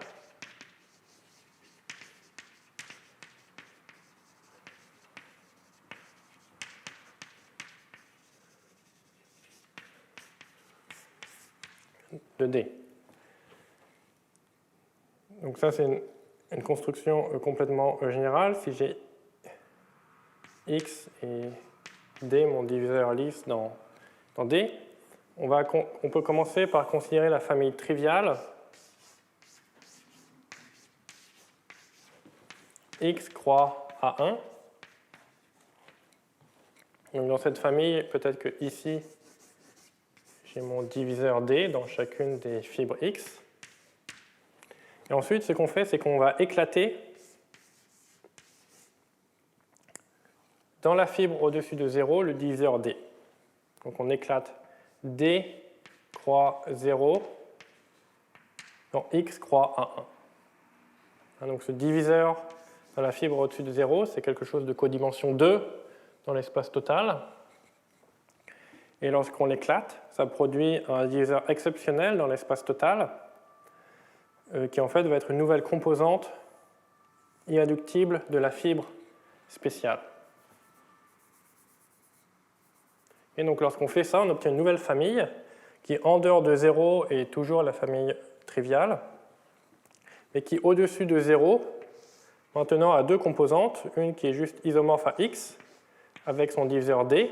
De D. Donc ça, c'est une construction complètement générale. Si j'ai X et D, mon diviseur lisse dans D, on peut commencer par considérer la famille triviale X croît à 1. Donc dans cette famille, peut-être que ici, j'ai mon diviseur D dans chacune des fibres X. Et ensuite, ce qu'on fait, c'est qu'on va éclater dans la fibre au-dessus de 0 le diviseur D. Donc on éclate D croît 0 dans X croît à 1. Donc ce diviseur dans la fibre au-dessus de 0, c'est quelque chose de codimension 2 dans l'espace total. Et lorsqu'on l'éclate, ça produit un diviseur exceptionnel dans l'espace total, qui en fait va être une nouvelle composante irréductible de la fibre spéciale. Et donc lorsqu'on fait ça, on obtient une nouvelle famille qui, en dehors de 0, est toujours la famille triviale, mais qui, au-dessus de 0, maintenant a deux composantes, une qui est juste isomorphe à X, avec son diviseur D,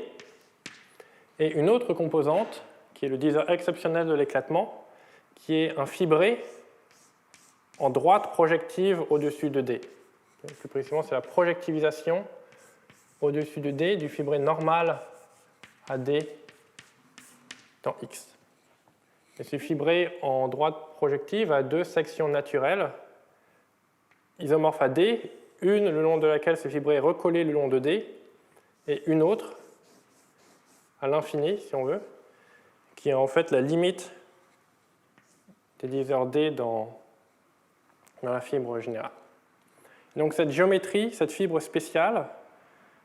et une autre composante, qui est le diviseur exceptionnel de l'éclatement, qui est un fibré en droite projective au-dessus de D. Plus précisément, c'est la projectivisation au-dessus de D du fibré normal à D dans X. Et ce fibré en droite projective a deux sections naturelles, isomorphes à D, une le long de laquelle ce fibré est recollé le long de D, et une autre à l'infini, si on veut, qui est en fait la limite des diviseurs D dans la fibre générale. Donc cette géométrie, cette fibre spéciale,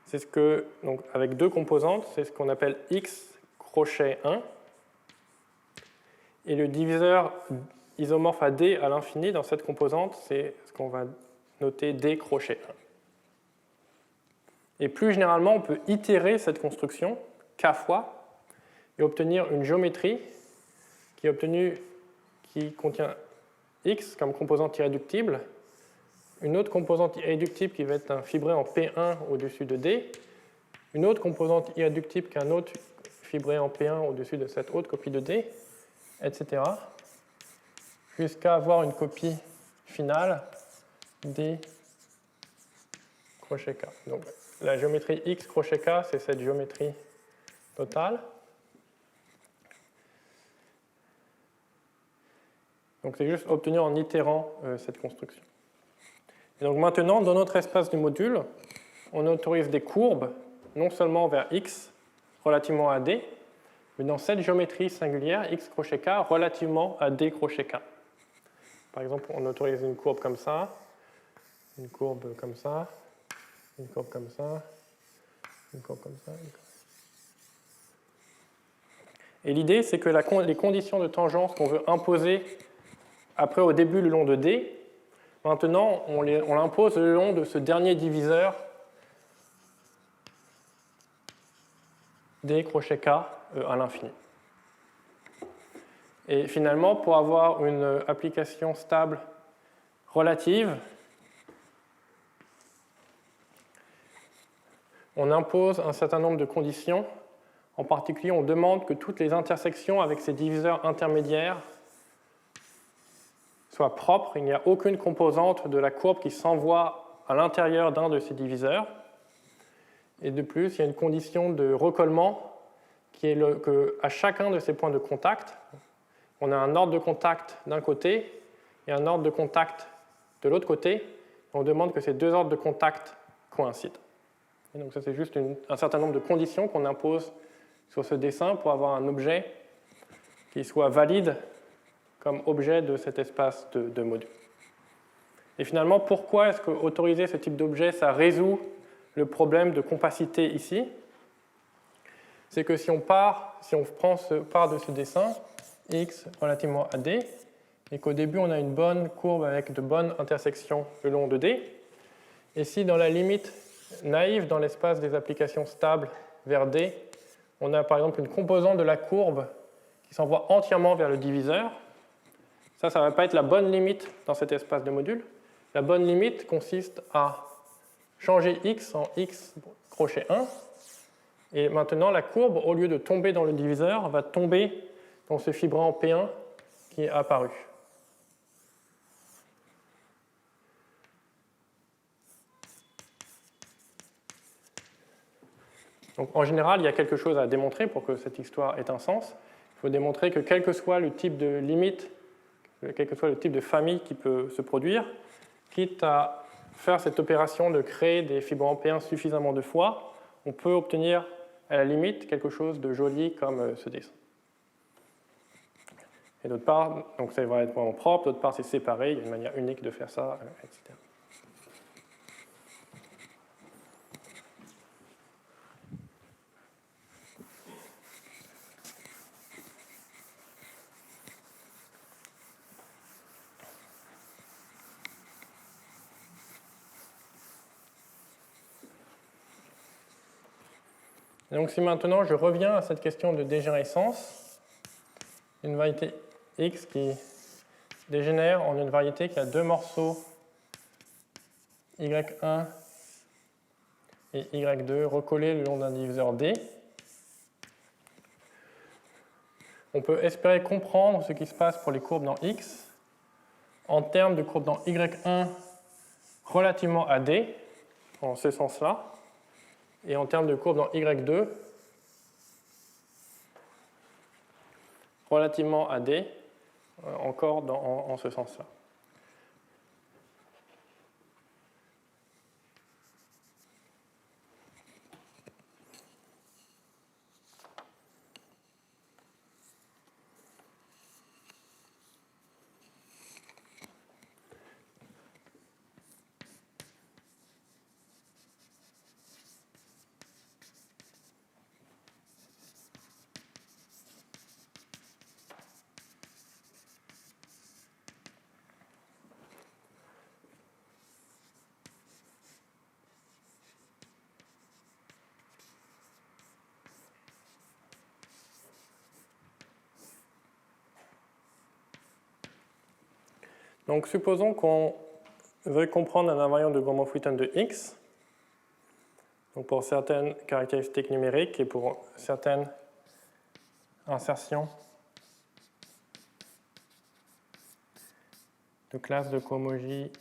c'est ce que, donc avec deux composantes, c'est ce qu'on appelle X crochet 1, et le diviseur isomorphe à D à l'infini dans cette composante, c'est ce qu'on va noter D crochet 1. Et plus généralement, on peut itérer cette construction K fois et obtenir une géométrie qui contient X comme composante irréductible, une autre composante irréductible qui va être un fibré en P1 au-dessus de D, une autre composante irréductible qu'un autre fibré en P1 au-dessus de cette autre copie de D, etc. Jusqu'à avoir une copie finale D crochet K. Donc la géométrie X crochet K, c'est cette géométrie total. Donc c'est juste obtenu en itérant cette construction. Et donc maintenant, dans notre espace du module, on autorise des courbes non seulement vers x relativement à d, mais dans cette géométrie singulière, x crochet k relativement à d crochet k. Par exemple, on autorise une courbe comme ça, une courbe comme ça, une courbe comme ça, une courbe comme ça. Et l'idée, c'est que les conditions de tangence qu'on veut imposer après au début le long de D, maintenant on l'impose le long de ce dernier diviseur D crochet K à l'infini. Et finalement, pour avoir une application stable relative, on impose un certain nombre de conditions. En particulier, on demande que toutes les intersections avec ces diviseurs intermédiaires soient propres. Il n'y a aucune composante de la courbe qui s'envoie à l'intérieur d'un de ces diviseurs. Et de plus, il y a une condition de recollement qui est qu'à chacun de ces points de contact, on a un ordre de contact d'un côté et un ordre de contact de l'autre côté. On demande que ces deux ordres de contact coïncident. Et donc ça, c'est juste un certain nombre de conditions qu'on impose sur ce dessin pour avoir un objet qui soit valide comme objet de cet espace de module. Et finalement, pourquoi est-ce qu'autoriser ce type d'objet, ça résout le problème de compacité ici? C'est que si on part de ce dessin, x relativement à d, et qu'au début on a une bonne courbe avec de bonnes intersections le long de d, et si dans la limite naïve dans l'espace des applications stables vers d, on a par exemple une composante de la courbe qui s'envoie entièrement vers le diviseur, ça ne va pas être la bonne limite dans cet espace de module. La bonne limite consiste à changer x en x crochet 1, et maintenant la courbe, au lieu de tomber dans le diviseur, va tomber dans ce fibrant P1 qui est apparu. Donc, en général, il y a quelque chose à démontrer pour que cette histoire ait un sens. Il faut démontrer que quel que soit le type de limite, quel que soit le type de famille qui peut se produire, quitte à faire cette opération de créer des fibrants P1 suffisamment de fois, on peut obtenir à la limite quelque chose de joli comme ce dessin. Et d'autre part, donc ça va être vraiment propre, d'autre part c'est séparé, il y a une manière unique de faire ça, etc. Et donc si maintenant je reviens à cette question de dégénérescence, une variété x qui dégénère en une variété qui a deux morceaux y1 et y2 recollés le long d'un diviseur d, on peut espérer comprendre ce qui se passe pour les courbes dans x en termes de courbes dans y1 relativement à d, en ce sens-là, et en termes de courbes dans y2 relativement à d, encore en ce sens-là. Donc supposons qu'on veuille comprendre un invariant de Gromov-Witten de x, donc pour certaines caractéristiques numériques et pour certaines insertions de classe de cohomologie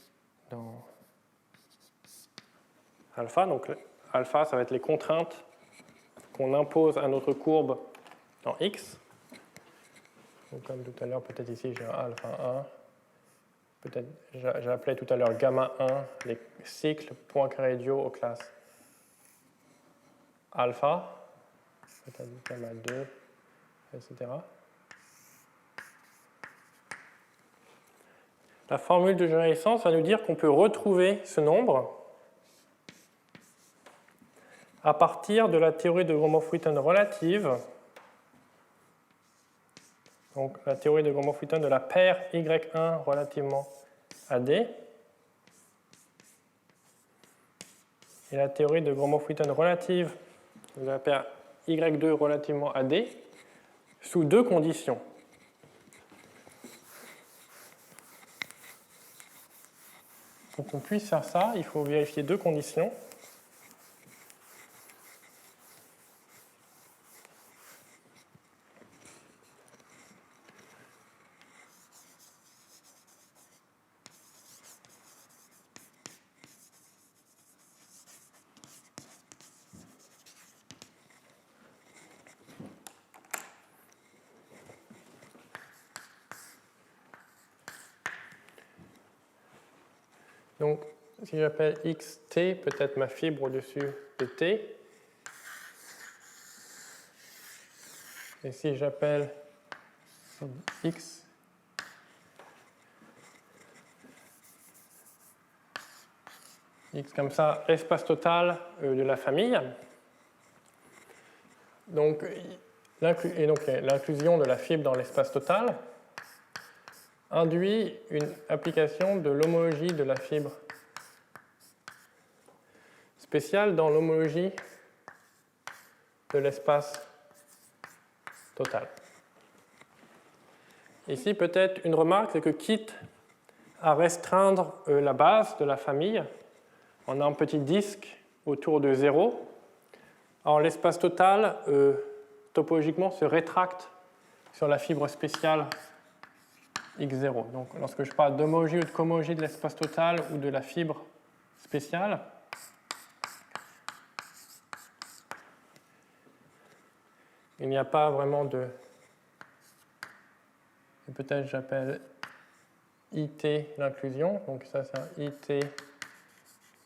dans alpha. Donc alpha, ça va être les contraintes qu'on impose à notre courbe dans X. Donc, comme tout à l'heure, peut-être ici j'ai un alpha 1. Peut-être j'ai appelé tout à l'heure gamma 1 les cycles points carrés duo aux classes alpha, peut-être gamma 2, etc. La formule de généralisation va nous dire qu'on peut retrouver ce nombre à partir de la théorie de Gromov-Witten relative, donc la théorie de Gromov-Witten de la paire Y1 relativement à D, et la théorie de Gromov-Witten relative de la paire Y2 relativement à D, sous deux conditions. Pour qu'on puisse faire ça, il faut vérifier deux conditions. Donc, si j'appelle xt, peut-être ma fibre au-dessus de t. Et si j'appelle x comme ça, l'espace total de la famille. Donc, l'inclusion de la fibre dans l'espace total induit une application de l'homologie de la fibre spéciale dans l'homologie de l'espace total. Ici, peut-être une remarque, c'est que quitte à restreindre la base de la famille, on a un petit disque autour de 0. Alors l'espace total, topologiquement, se rétracte sur la fibre spéciale x0. Donc lorsque je parle d'homologie ou de cohomologie de l'espace total ou de la fibre spéciale, il n'y a pas vraiment de... Peut-être j'appelle IT l'inclusion. Donc ça c'est un IT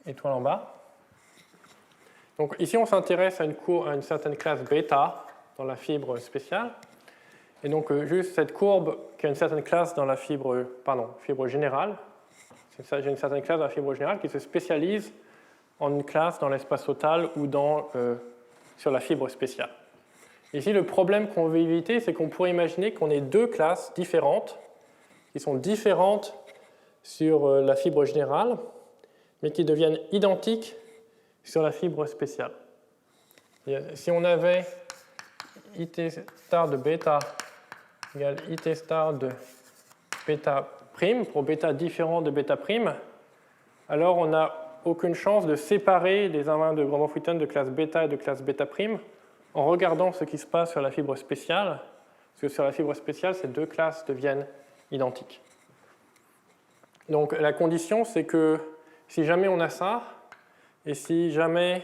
étoile en bas. Donc ici on s'intéresse à une certaine classe bêta dans la fibre spéciale. Et donc juste cette courbe qui a une certaine classe dans la fibre générale. J'ai une certaine classe dans la fibre générale qui se spécialise en une classe dans l'espace total ou sur la fibre spéciale. Ici, le problème qu'on veut éviter, c'est qu'on pourrait imaginer qu'on ait deux classes différentes, qui sont différentes sur la fibre générale, mais qui deviennent identiques sur la fibre spéciale. Si on avait IT star de bêta égale IT star de bêta prime, pour bêta différent de bêta prime, alors on n'a aucune chance de séparer les invariants de Gromov-Witten de classe bêta et de classe bêta prime en regardant ce qui se passe sur la fibre spéciale, parce que sur la fibre spéciale, ces deux classes deviennent identiques. Donc la condition, c'est que si jamais on a ça, et si jamais...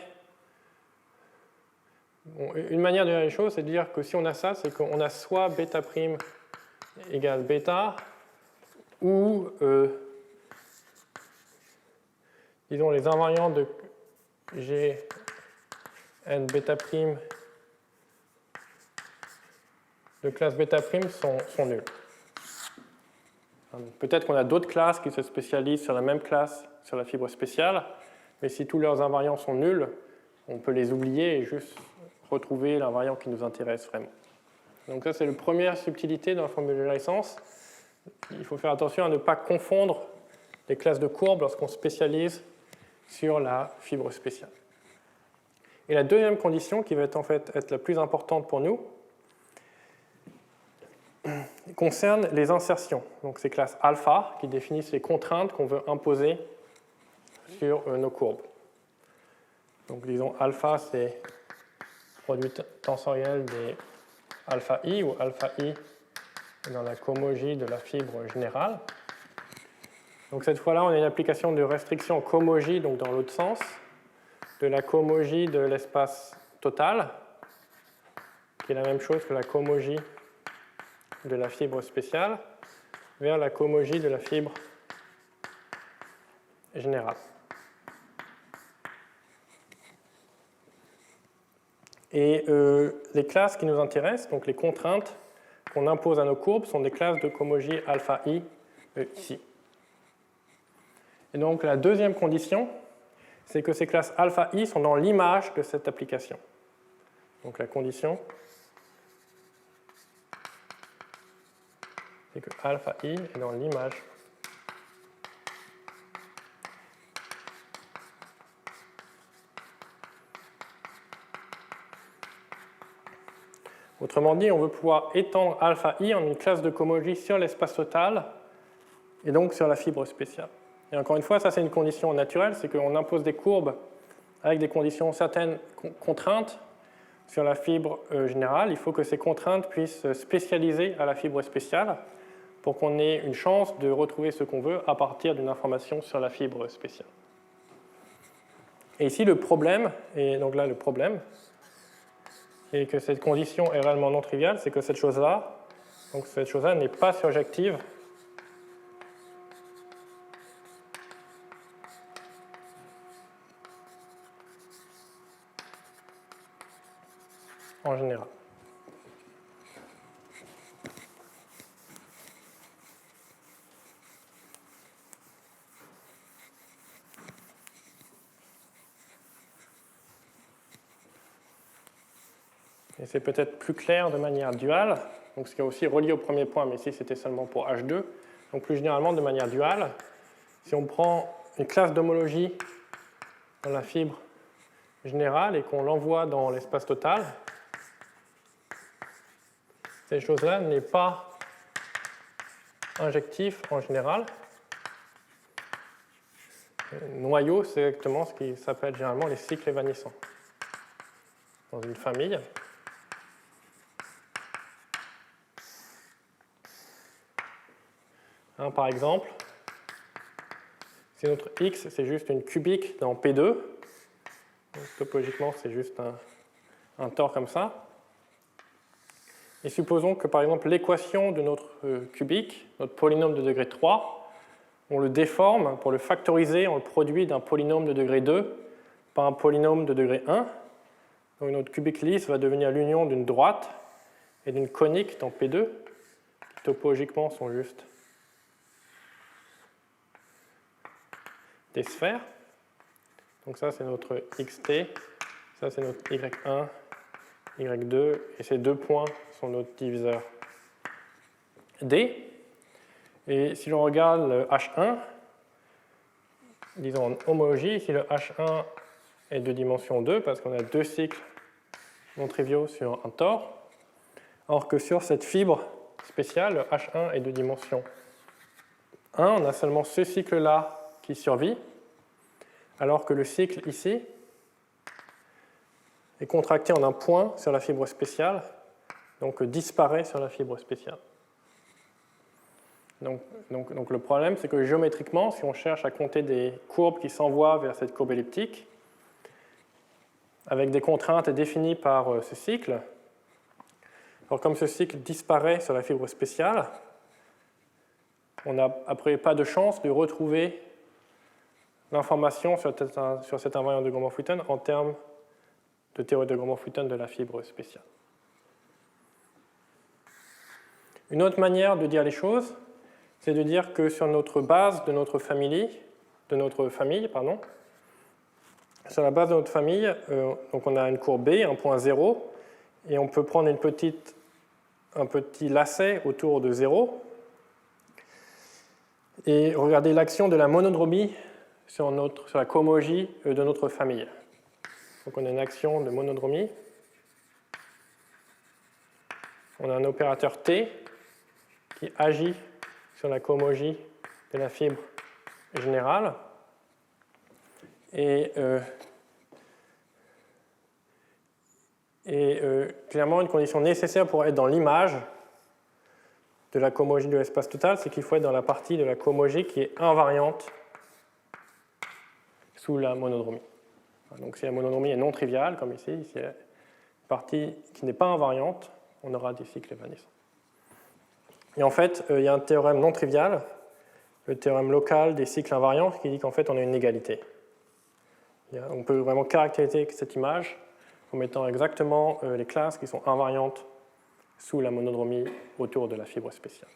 Bon, une manière de dire les choses, c'est de dire que si on a ça, c'est qu'on a soit bêta prime égale bêta, ou disons les invariants de G n bêta prime de classe bêta prime sont nuls. Peut-être qu'on a d'autres classes qui se spécialisent sur la même classe sur la fibre spéciale, mais si tous leurs invariants sont nuls, on peut les oublier et juste retrouver l'invariant qui nous intéresse vraiment. Donc ça, c'est la première subtilité dans la formule de généralisation. Il faut faire attention à ne pas confondre les classes de courbes lorsqu'on spécialise sur la fibre spéciale. Et la deuxième condition, qui va être en fait la plus importante pour nous, concerne les insertions. Donc ces classes alpha qui définissent les contraintes qu'on veut imposer sur nos courbes. Donc disons alpha, c'est produit tensoriel des alpha i, où alpha i est dans la cohomologie de la fibre générale. Donc cette fois-là, on a une application de restriction en cohomologie, donc dans l'autre sens, de la cohomologie de l'espace total. qui est la même chose que la cohomologie de la fibre spéciale, vers la cohomologie de la fibre générale. Et les classes qui nous intéressent, donc les contraintes qu'on impose à nos courbes, sont des classes de cohomologie alpha i ici. Et donc la deuxième condition, c'est que ces classes alpha i sont dans l'image de cette application. Donc la condition, c'est que alpha i est dans l'image Autrement dit, on veut pouvoir étendre alpha i en une classe de cohomologie sur l'espace total et donc sur la fibre spéciale. Et encore une fois, ça c'est une condition naturelle, c'est qu'on impose des courbes avec des conditions, certaines contraintes sur la fibre générale. Il faut que ces contraintes puissent spécialiser à la fibre spéciale pour qu'on ait une chance de retrouver ce qu'on veut à partir d'une information sur la fibre spéciale. Et ici, le problème, et donc là le problème, et que cette condition est réellement non triviale, c'est que cette chose-là, n'est pas surjective en général. Et c'est peut-être plus clair de manière duale, donc ce qui est aussi relié au premier point, mais ici c'était seulement pour H2. Donc plus généralement de manière duale, si on prend une classe d'homologie dans la fibre générale et qu'on l'envoie dans l'espace total, cette chose-là n'est pas injectif en général. Le noyau, c'est exactement ce qui s'appelle généralement les cycles évanouissants dans une famille. Par exemple, si notre x c'est juste une cubique dans P2, donc topologiquement c'est juste un tore comme ça, et supposons que par exemple l'équation de notre cubique, notre polynôme de degré 3, on le déforme pour le factoriser, on le produit d'un polynôme de degré 2 par un polynôme de degré 1. Donc notre cubique lisse va devenir l'union d'une droite et d'une conique dans P2, qui topologiquement sont juste des sphères. Donc ça c'est notre xt, ça c'est notre y1, y2, et ces deux points sont notre diviseur d. Et si l'on regarde le H1, disons en homologie, ici le H1 est de dimension 2 parce qu'on a deux cycles non triviaux sur un tore, alors que sur cette fibre spéciale, le H1 est de dimension 1, on a seulement ce cycle-là qui survit, alors que le cycle ici est contracté en un point sur la fibre spéciale, donc disparaît sur la fibre spéciale. Donc le problème, c'est que géométriquement, si on cherche à compter des courbes qui s'envoient vers cette courbe elliptique, avec des contraintes définies par ce cycle, alors comme ce cycle disparaît sur la fibre spéciale, on n'a après pas de chance de retrouver l'information sur cet invariant de Gromov-Witten en termes de théorie de Gromov-Witten de la fibre spéciale. Une autre manière de dire les choses, c'est de dire que sur notre base de notre famille, sur la base de notre famille, donc on a une courbe B, un point 0, et on peut prendre un petit lacet autour de 0 et regarder l'action de la monodromie sur la cohomologie de notre famille. Donc on a une action de monodromie. On a un opérateur T qui agit sur la cohomologie de la fibre générale. Et clairement, une condition nécessaire pour être dans l'image de la cohomologie de l'espace total, c'est qu'il faut être dans la partie de la cohomologie qui est invariante sous la monodromie. Donc si la monodromie est non triviale, comme ici elle partie qui n'est pas invariante, on aura des cycles évanescents. Et en fait, il y a un théorème non trivial, le théorème local des cycles invariants, qui dit qu'en fait, on a une égalité. On peut vraiment caractériser cette image en mettant exactement les classes qui sont invariantes sous la monodromie autour de la fibre spéciale.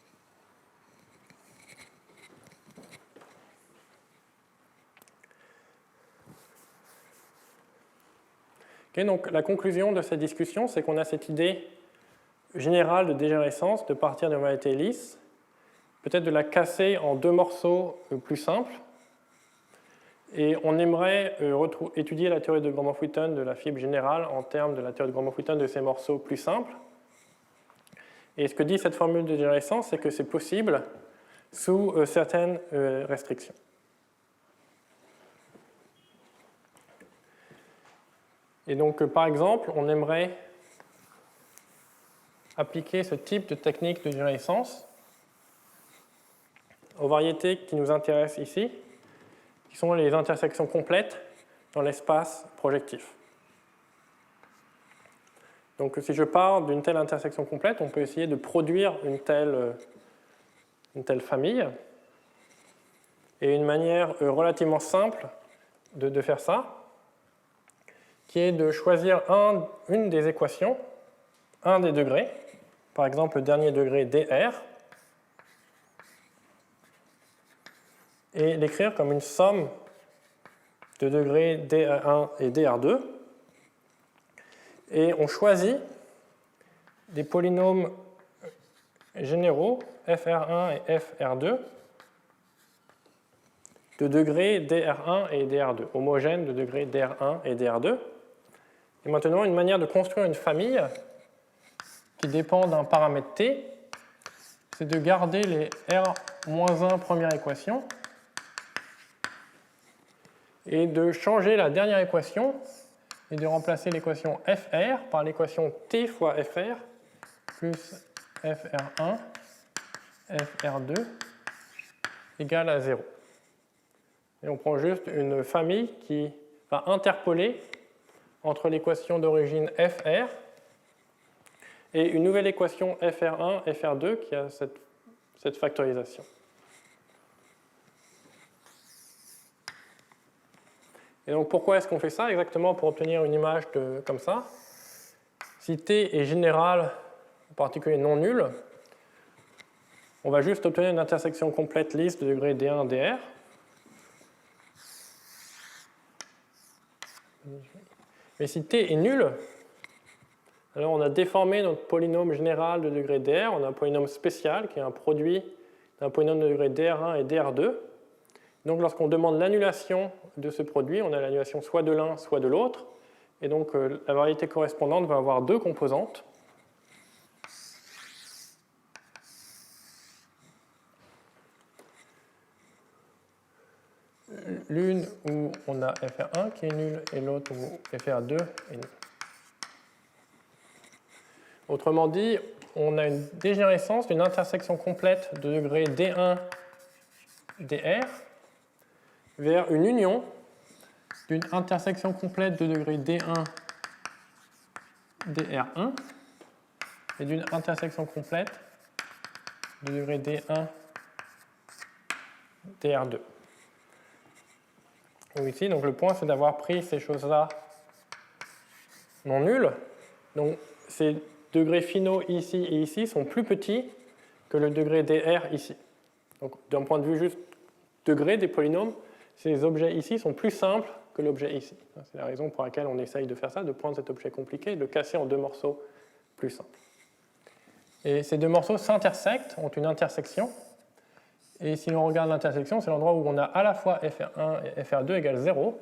Okay, donc la conclusion de cette discussion, c'est qu'on a cette idée générale de dégénérescence de partir d'une variété lisse, peut-être de la casser en deux morceaux plus simples. Et on aimerait étudier la théorie de Gromov-Witten de la fibre générale en termes de la théorie de Gromov-Witten de ces morceaux plus simples. Et ce que dit cette formule de dégénérescence, c'est que c'est possible sous certaines restrictions. Et donc, par exemple, on aimerait appliquer ce type de technique de dégénérescence aux variétés qui nous intéressent ici, qui sont les intersections complètes dans l'espace projectif. Donc si je pars d'une telle intersection complète, on peut essayer de produire une telle famille. Et une manière relativement simple de faire ça, qui est de choisir une des équations, un des degrés, par exemple le dernier degré dr, et l'écrire comme une somme de degrés dr1 et dr2. Et on choisit des polynômes généraux, fr1 et fr2, de degrés dr1 et dr2, homogènes de degrés dr1 et dr2. Et maintenant, une manière de construire une famille qui dépend d'un paramètre t, c'est de garder les r-1 première équation et de changer la dernière équation et de remplacer l'équation fr par l'équation t fois fr plus fr1 fr2 égale à 0. Et on prend juste une famille qui va interpoler entre l'équation d'origine fr et une nouvelle équation fr1 fr2 qui a cette factorisation. Et donc pourquoi est-ce qu'on fait ça? Exactement pour obtenir une image comme ça. Si t est général, en particulier non nul, on va juste obtenir une intersection complète lisse de degré d1 dr. Mais si t est nul, alors on a déformé notre polynôme général de degré dr, on a un polynôme spécial qui est un produit d'un polynôme de degré dr1 et dr2. Donc lorsqu'on demande l'annulation de ce produit, on a l'annulation soit de l'un, soit de l'autre. Et donc la variété correspondante va avoir deux composantes. L'une où on a fr1 qui est nul et l'autre où fr2 est nul. Autrement dit, on a une dégénérescence d'une intersection complète de degré d1 dr vers une union d'une intersection complète de degré d1 dr1 et d'une intersection complète de degré d1 dr2. Donc ici, donc le point, c'est d'avoir pris ces choses-là non nulles. Donc ces degrés finaux ici et ici sont plus petits que le degré dr ici. Donc d'un point de vue juste degré des polynômes, ces objets ici sont plus simples que l'objet ici. C'est la raison pour laquelle on essaye de faire ça, de prendre cet objet compliqué et de le casser en deux morceaux plus simples. Et ces deux morceaux s'intersectent, ont une intersection. Et si l'on regarde l'intersection, c'est l'endroit où on a à la fois fr1 et fr2 égale 0.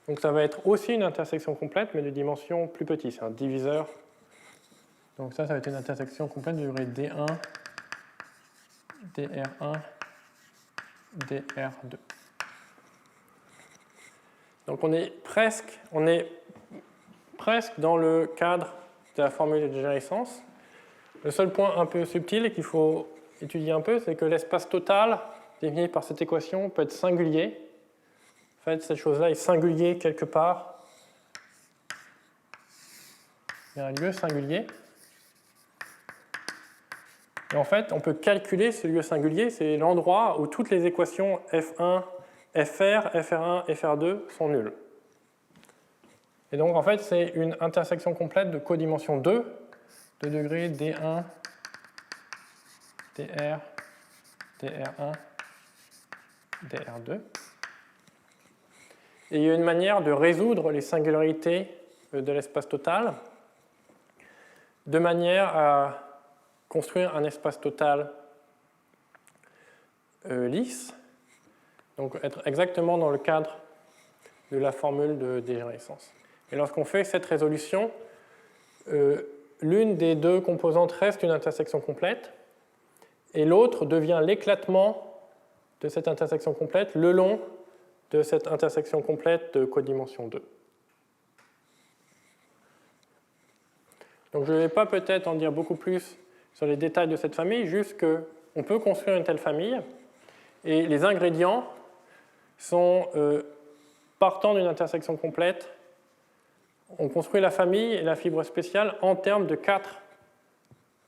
Donc ça va être aussi une intersection complète, mais de dimension plus petite. C'est un diviseur. Donc ça va être une intersection complète de degré d1, dr1, dr2. Donc on est presque dans le cadre de la formule de dégénérescence. Le seul point un peu subtil qu'il faut étudier un peu, c'est que l'espace total défini par cette équation peut être singulier. En fait, cette chose-là est singulier quelque part il y a un lieu singulier. Et en fait, on peut calculer ce lieu singulier, c'est l'endroit où toutes les équations F1, FR, FR1, FR2 sont nulles. Et donc, en fait, c'est une intersection complète de codimension 2, de degré D1, DR, DR1, DR2. Et il y a une manière de résoudre les singularités de l'espace total de manière à construire un espace total lisse, donc être exactement dans le cadre de la formule de dégénérescence. Et lorsqu'on fait cette résolution, l'une des deux composantes reste une intersection complète et l'autre devient l'éclatement de cette intersection complète le long de cette intersection complète de codimension 2. Donc je ne vais pas peut-être en dire beaucoup plus sur les détails de cette famille, juste qu'on peut construire une telle famille et les ingrédients sont partant d'une intersection complète. On construit la famille et la fibre spéciale en termes de 4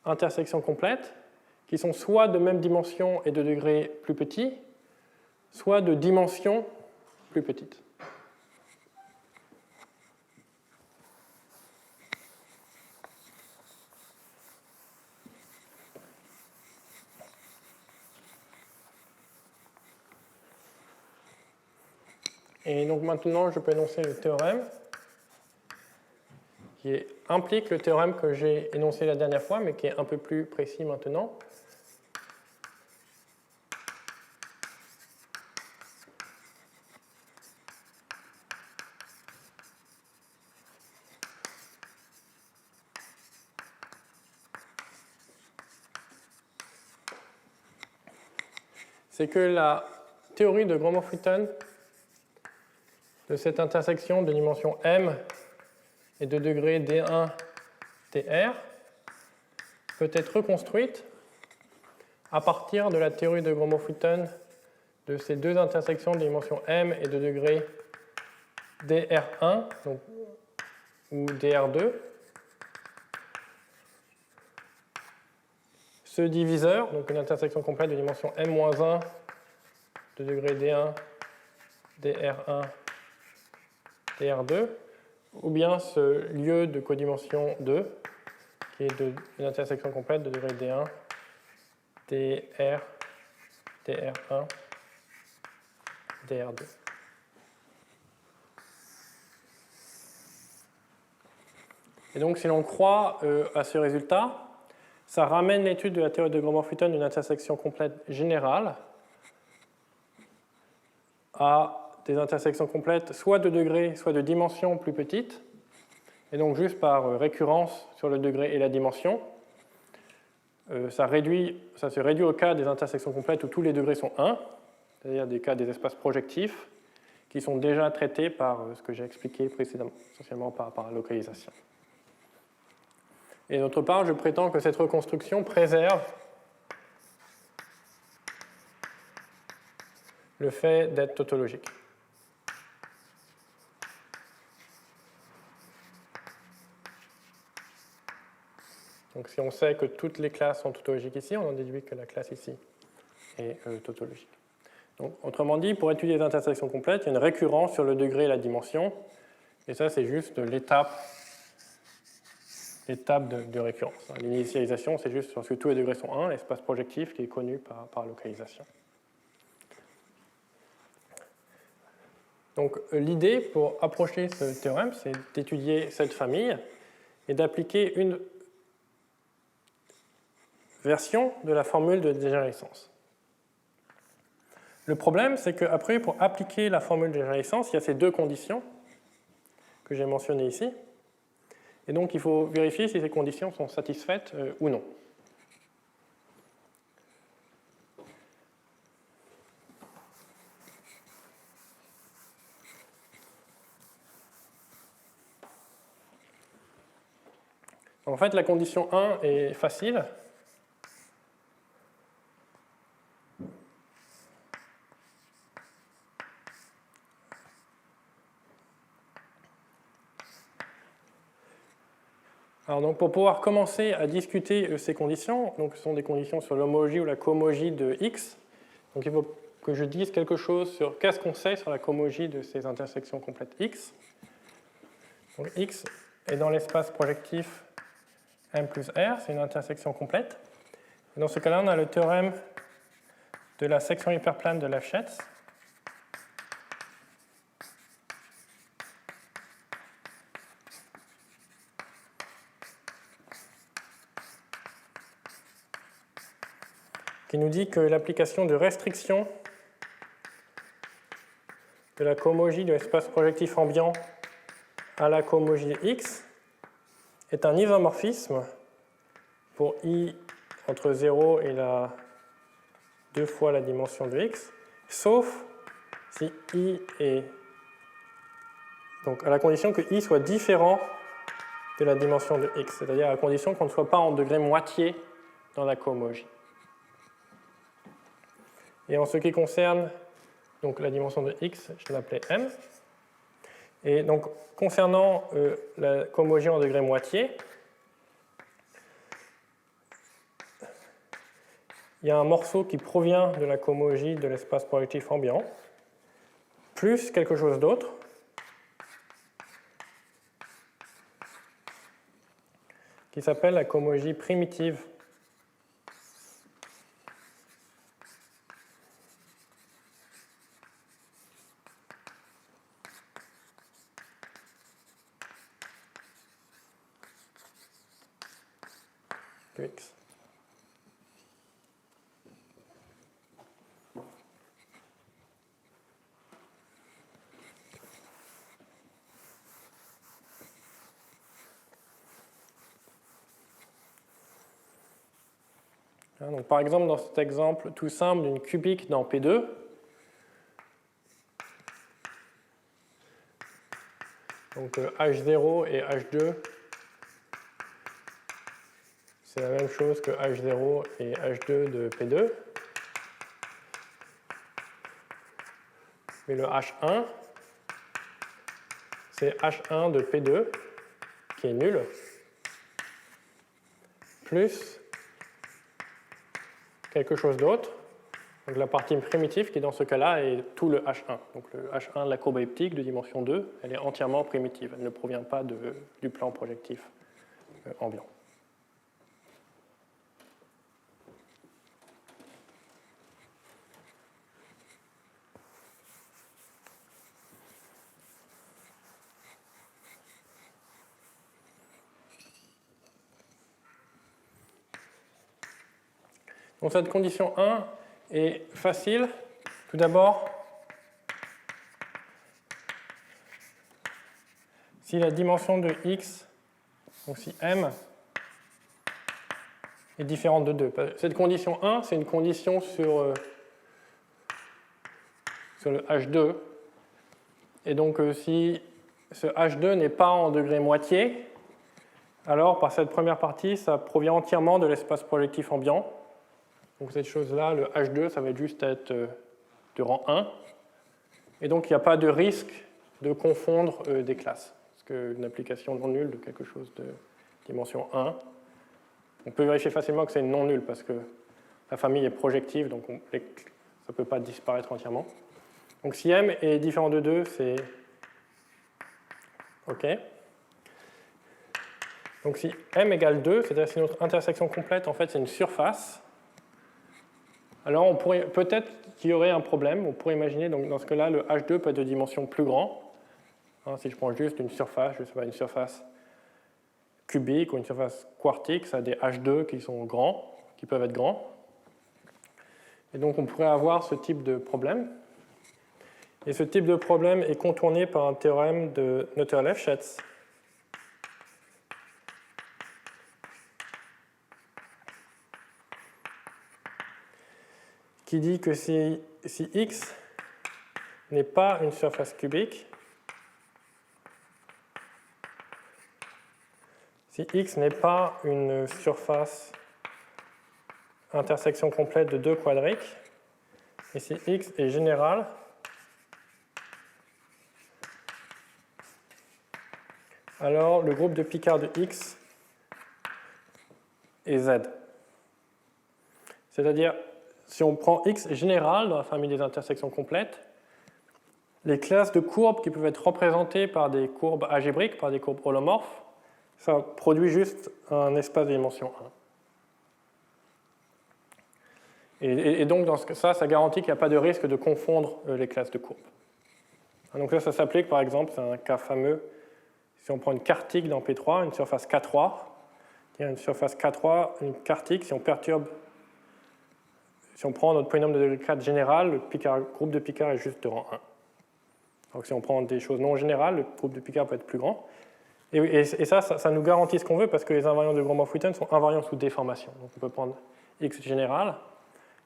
intersections complètes qui sont soit de même dimension et de degré plus petit, soit de dimension plus petite. Et donc maintenant, je peux énoncer le théorème qui implique le théorème que j'ai énoncé la dernière fois, mais qui est un peu plus précis maintenant. C'est que la théorie de Gromov-Witten de cette intersection de dimension m et de degré d1 dr peut être reconstruite à partir de la théorie de Gromov-Witten de ces deux intersections de dimension m et de degré dr1 donc, ou dr2. Ce diviseur, donc une intersection complète de dimension m-1 de degré d1, dr1, dr2, ou bien ce lieu de codimension 2, qui est une intersection complète de degré d1, dr, dr1, dr2. Et donc, si l'on croit à ce résultat, ça ramène l'étude de la théorie de Gromov-Witten d'une intersection complète générale à des intersections complètes soit de degré, soit de dimension plus petite, et donc juste par récurrence sur le degré et la dimension. Ça se réduit au cas des intersections complètes où tous les degrés sont 1, c'est-à-dire des cas des espaces projectifs, qui sont déjà traités par ce que j'ai expliqué précédemment, essentiellement par la localisation. Et d'autre part, je prétends que cette reconstruction préserve le fait d'être tautologique. Donc si on sait que toutes les classes sont tautologiques ici, on en déduit que la classe ici est tautologique. Donc, autrement dit, pour étudier les intersections complètes, il y a une récurrence sur le degré et la dimension. Et ça, c'est juste l'étape de récurrence. L'initialisation, c'est juste lorsque tous les degrés sont 1, l'espace projectif qui est connu par localisation. Donc l'idée pour approcher ce théorème, c'est d'étudier cette famille et d'appliquer une version de la formule de dégénérescence. Le problème, c'est qu'après, pour appliquer la formule de dégénérescence, il y a ces deux conditions que j'ai mentionnées ici. Et donc, il faut vérifier si ces conditions sont satisfaites ou non. En fait, la condition 1 est facile. Alors donc pour pouvoir commencer à discuter ces conditions, donc ce sont des conditions sur l'homologie ou la cohomologie de X, donc il faut que je dise quelque chose sur qu'est-ce qu'on sait sur la cohomologie de ces intersections complètes X. Donc X est dans l'espace projectif M plus R, c'est une intersection complète. Et dans ce cas-là, on a le théorème de la section hyperplane de Lefschetz. Qui nous dit que l'application de restriction de la cohomologie de l'espace projectif ambiant à la cohomologie X est un isomorphisme pour I entre 0 et 2 fois la dimension de X, sauf si I est... Donc à la condition que I soit différent de la dimension de X, c'est-à-dire à la condition qu'on ne soit pas en degré moitié dans la cohomologie. Et en ce qui concerne donc, la dimension de X, je l'appelais M. Et donc, concernant la cohomologie en degré moitié, il y a un morceau qui provient de la cohomologie de l'espace projectif ambiant, plus quelque chose d'autre, qui s'appelle la cohomologie primitive de X. Donc, par exemple, dans cet exemple tout simple d'une cubique dans P2, donc H0 et H2, c'est la même chose que H0 et H2 de P2. Mais le H1, c'est H1 de P2, qui est nul, plus quelque chose d'autre, donc la partie primitive qui dans ce cas-là est tout le H1. Donc le H1 de la courbe elliptique de dimension 2, elle est entièrement primitive, elle ne provient pas du plan projectif ambiant. Donc cette condition 1 est facile. Tout d'abord, si la dimension de X, donc si M est différente de 2. Cette condition 1, c'est une condition sur le H2. Et donc si ce H2 n'est pas en degré moitié, alors par cette première partie, ça provient entièrement de l'espace projectif ambiant. Donc cette chose-là, le H2, ça va juste être de rang 1. Et donc il n'y a pas de risque de confondre des classes. Parce qu'une application non nulle de quelque chose de dimension 1, on peut vérifier facilement que c'est non nulle parce que la famille est projective, donc ça ne peut pas disparaître entièrement. Donc si M est différent de 2, c'est OK. Donc si M égale 2, c'est-à-dire si notre intersection complète, en fait, c'est une surface, alors on pourrait peut-être qu'il y aurait un problème. On pourrait imaginer, donc dans ce cas-là, le H2 peut être de dimension plus grand. Si je prends juste une surface, je sais pas, une surface cubique ou une surface quartique, ça a des H2 qui sont grands, qui peuvent être grands. Et donc on pourrait avoir ce type de problème. Et ce type de problème est contourné par un théorème de Noether-Lefschetz. Qui dit que si X n'est pas une surface cubique, si X n'est pas une surface intersection complète de 2 quadriques, et si X est général, alors le groupe de Picard de X et Z. C'est-à-dire, si on prend X général dans la famille des intersections complètes, les classes de courbes qui peuvent être représentées par des courbes algébriques, par des courbes holomorphes, ça produit juste un espace de dimension 1. Et donc, dans ça garantit qu'il n'y a pas de risque de confondre les classes de courbes. Donc là, ça s'applique, par exemple, c'est un cas fameux, si on prend une quartique dans P3, une surface K3, il y a une surface K3, une quartique, si on prend notre polynôme de degré 4 général, le groupe de Picard est juste de rang 1. Donc si on prend des choses non générales, le groupe de Picard peut être plus grand. Et ça nous garantit ce qu'on veut parce que les invariants de Gromov-Witten sont invariants sous déformation. Donc on peut prendre X général.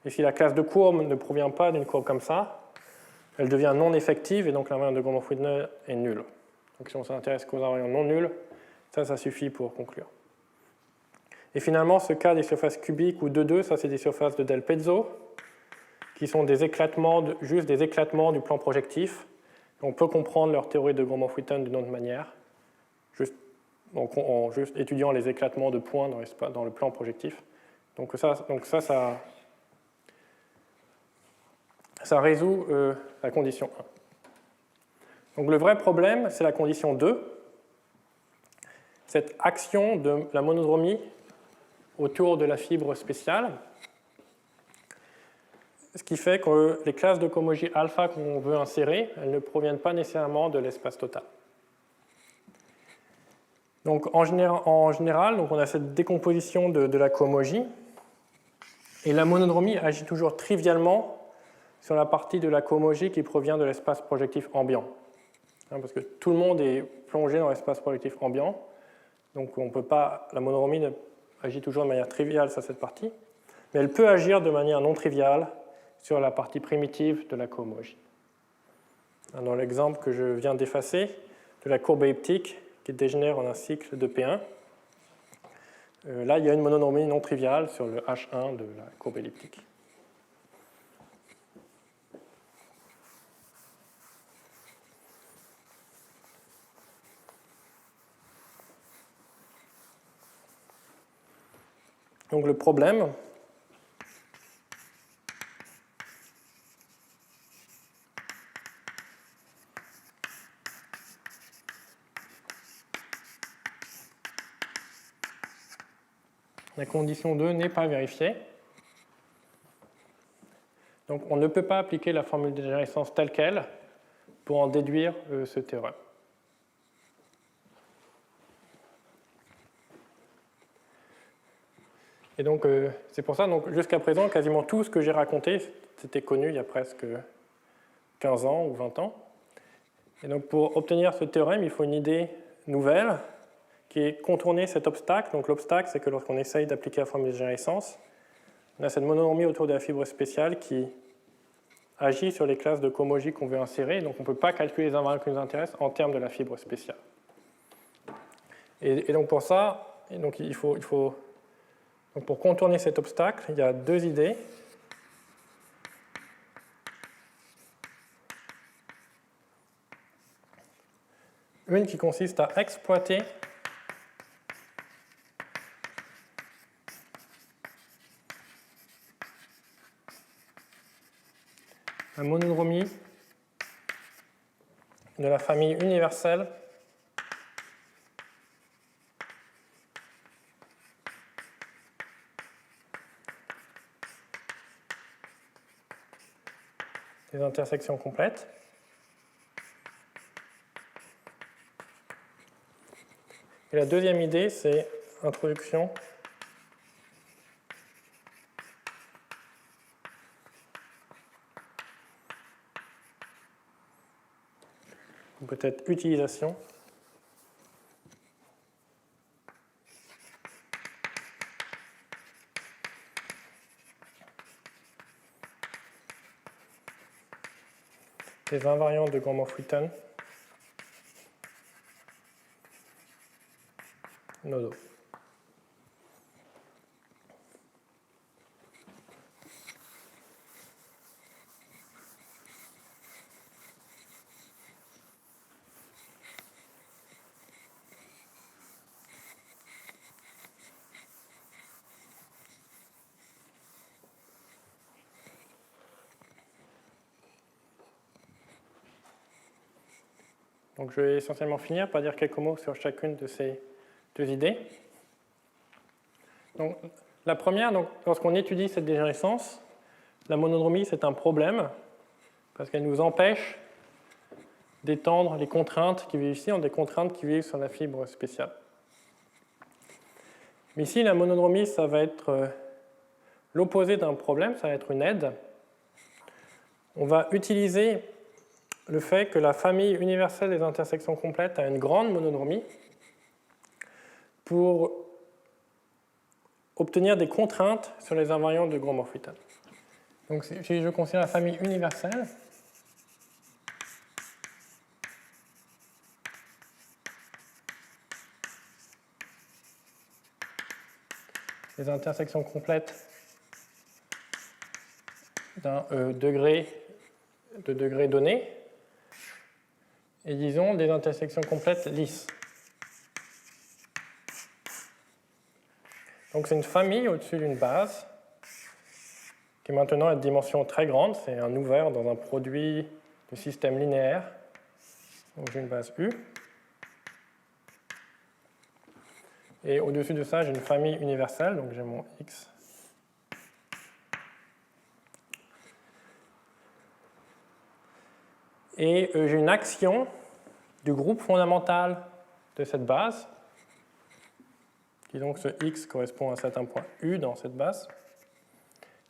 Et si la classe de courbe ne provient pas d'une courbe comme ça, elle devient non effective et donc l'invariant de Gromov-Witten est nul. Donc si on s'intéresse qu'aux invariants non nuls, ça suffit pour conclure. Et finalement, ce cas des surfaces cubiques ou 2,2, ça c'est des surfaces de Del Pezzo, qui sont juste des éclatements du plan projectif. On peut comprendre leur théorie de Gromov-Witten d'une autre manière, en juste étudiant les éclatements de points dans le plan projectif. Donc ça résout la condition 1. Donc le vrai problème, c'est la condition 2, cette action de la monodromie autour de la fibre spéciale, ce qui fait que les classes de cohomologie alpha qu'on veut insérer, elles ne proviennent pas nécessairement de l'espace total. Donc en général, donc on a cette décomposition de la cohomologie, et la monodromie agit toujours trivialement sur la partie de la cohomologie qui provient de l'espace projectif ambiant. Parce que tout le monde est plongé dans l'espace projectif ambiant, donc la monodromie agit toujours de manière triviale sur cette partie, mais elle peut agir de manière non triviale sur la partie primitive de la cohomologie. Dans l'exemple que je viens d'effacer, de la courbe elliptique qui dégénère en un cycle de P1, là il y a une monodromie non triviale sur le H1 de la courbe elliptique. Donc le problème, la condition 2 n'est pas vérifiée. Donc on ne peut pas appliquer la formule de dégénérescence telle qu'elle pour en déduire ce théorème. Et donc c'est pour ça, jusqu'à présent, quasiment tout ce que j'ai raconté, c'était connu il y a presque 15 ans ou 20 ans. Et donc pour obtenir ce théorème, il faut une idée nouvelle qui est contourner cet obstacle. Donc l'obstacle, c'est que lorsqu'on essaye d'appliquer la formule de dégénérescence, on a cette monodromie autour de la fibre spéciale qui agit sur les classes de cohomologie qu'on veut insérer. Donc on ne peut pas calculer les invariants qui nous intéressent en termes de la fibre spéciale. Et donc pour ça, donc pour contourner cet obstacle, il y a deux idées. Une qui consiste à exploiter la monodromie de la famille universelle des intersections complètes. Et la deuxième idée, c'est introduction ou peut-être utilisation des invariants de Gromov-Witten nodaux. Donc je vais essentiellement finir par dire quelques mots sur chacune de ces deux idées. Donc, la première, lorsqu'on étudie cette dégénérescence, la monodromie, c'est un problème parce qu'elle nous empêche d'étendre les contraintes qui vivent ici en des contraintes qui vivent sur la fibre spéciale. Mais ici, la monodromie, ça va être l'opposé d'un problème, ça va être une aide. On va utiliser le fait que la famille universelle des intersections complètes a une grande monodromie pour obtenir des contraintes sur les invariants de Gromov-Witten. Donc si je considère la famille universelle, les intersections complètes d'un degré donné, et disons des intersections complètes lisses. Donc c'est une famille au-dessus d'une base qui maintenant a une dimension très grande, c'est un ouvert dans un produit de système linéaire. Donc j'ai une base U. Et au-dessus de ça, j'ai une famille universelle, donc j'ai mon X. Et j'ai une action du groupe fondamental de cette base, qui donc ce X correspond à un certain point U dans cette base.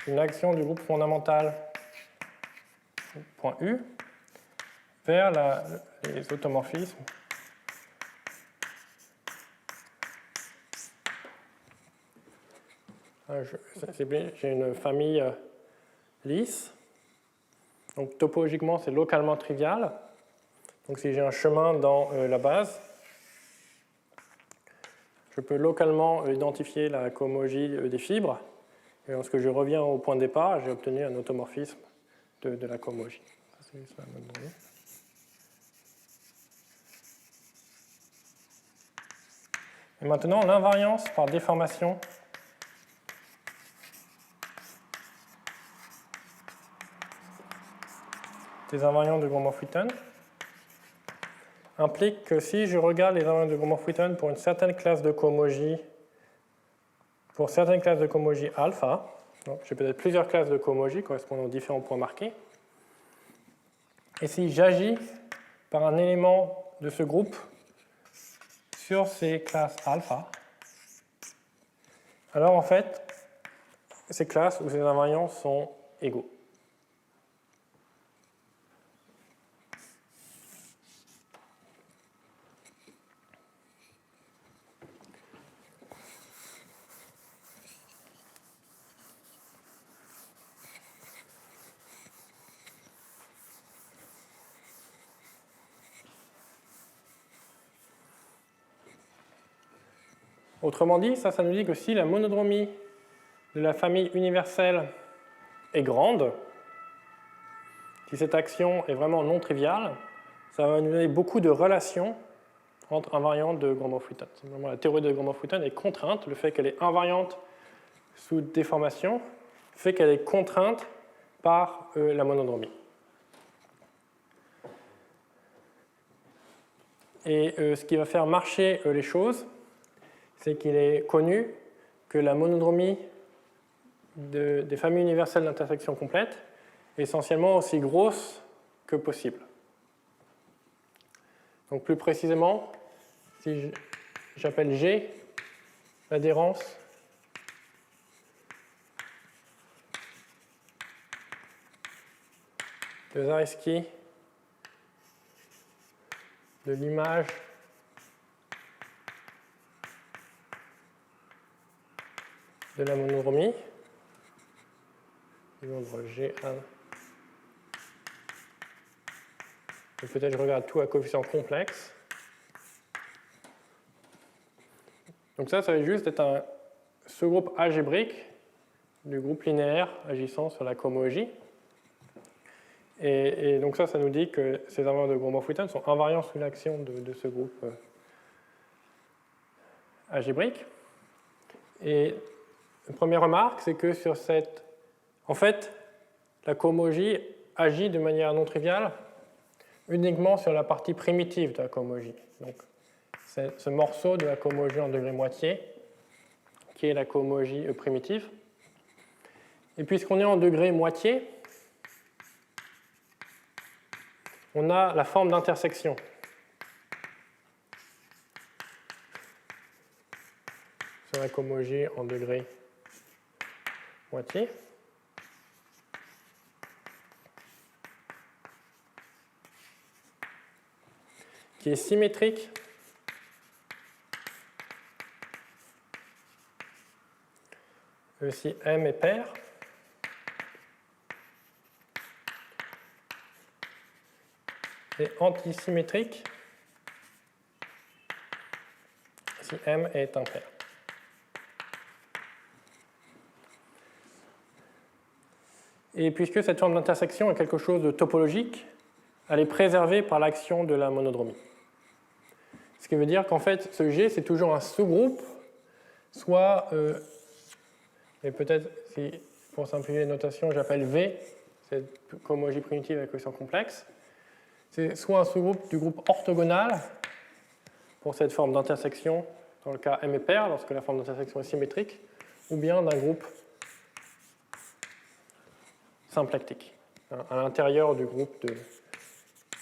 Une action du groupe fondamental point U vers les automorphismes j'ai une famille lisse. Donc topologiquement, c'est localement trivial. Donc si j'ai un chemin dans la base, je peux localement identifier la cohomologie des fibres. Et lorsque je reviens au point de départ, j'ai obtenu un automorphisme de la cohomologie. Et maintenant, l'invariance par déformation des invariants de Gromov-Witten implique que si je regarde les invariants de Gromov-Witten pour une certaine classe de cohomologie, pour certaines classes de cohomologie alpha, j'ai peut-être plusieurs classes de cohomologie correspondant aux différents points marqués, et si j'agis par un élément de ce groupe sur ces classes alpha, alors en fait, ces classes ou ces invariants sont égaux. Autrement dit, ça nous dit que si la monodromie de la famille universelle est grande, si cette action est vraiment non triviale, ça va nous donner beaucoup de relations entre invariantes de Gromov-Witten. La théorie de Gromov-Witten est contrainte, le fait qu'elle est invariante sous déformation fait qu'elle est contrainte par la monodromie. Et ce qui va faire marcher les choses, c'est qu'il est connu que la monodromie des familles universelles d'intersection complète est essentiellement aussi grosse que possible. Donc plus précisément, si j'appelle G l'adhérence de Zariski de l'image de la monodromie, du nombre G1. Et peut-être je regarde tout à coefficient complexe. Donc ça va juste être ce groupe algébrique du groupe linéaire agissant sur la cohomologie. Et donc ça nous dit que ces invariants de Gromov-Witten sont invariants sous l'action de ce groupe algébrique. Et la première remarque, c'est que sur cette... En fait, la cohomologie agit de manière non triviale uniquement sur la partie primitive de la cohomologie. Donc, c'est ce morceau de la cohomologie en degré moitié qui est la cohomologie primitive. Et puisqu'on est en degré moitié, on a la forme d'intersection. Sur la cohomologie en degré moitié. Qui est symétrique si M est pair. Et antisymétrique si M est impair. Et puisque cette forme d'intersection est quelque chose de topologique, elle est préservée par l'action de la monodromie. Ce qui veut dire qu'en fait, ce G, c'est toujours un sous-groupe, soit, et peut-être, si, pour simplifier les notations, j'appelle V, cette cohomologie primitive avec coefficient complexe, c'est soit un sous-groupe du groupe orthogonal, pour cette forme d'intersection, dans le cas M est pair, lorsque la forme d'intersection est symétrique, ou bien d'un groupe symplectique, à l'intérieur du groupe de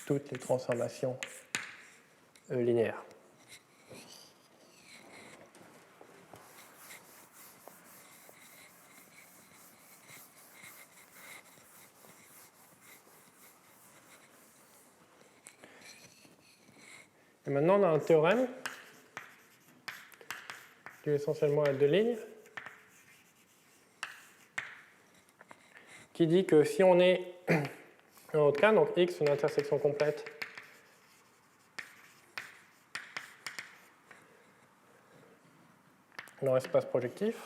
toutes les transformations linéaires. Et maintenant, on a un théorème qui est essentiellement à deux lignes, qui dit que si on est dans notre cas, donc X, une intersection complète dans l'espace projectif,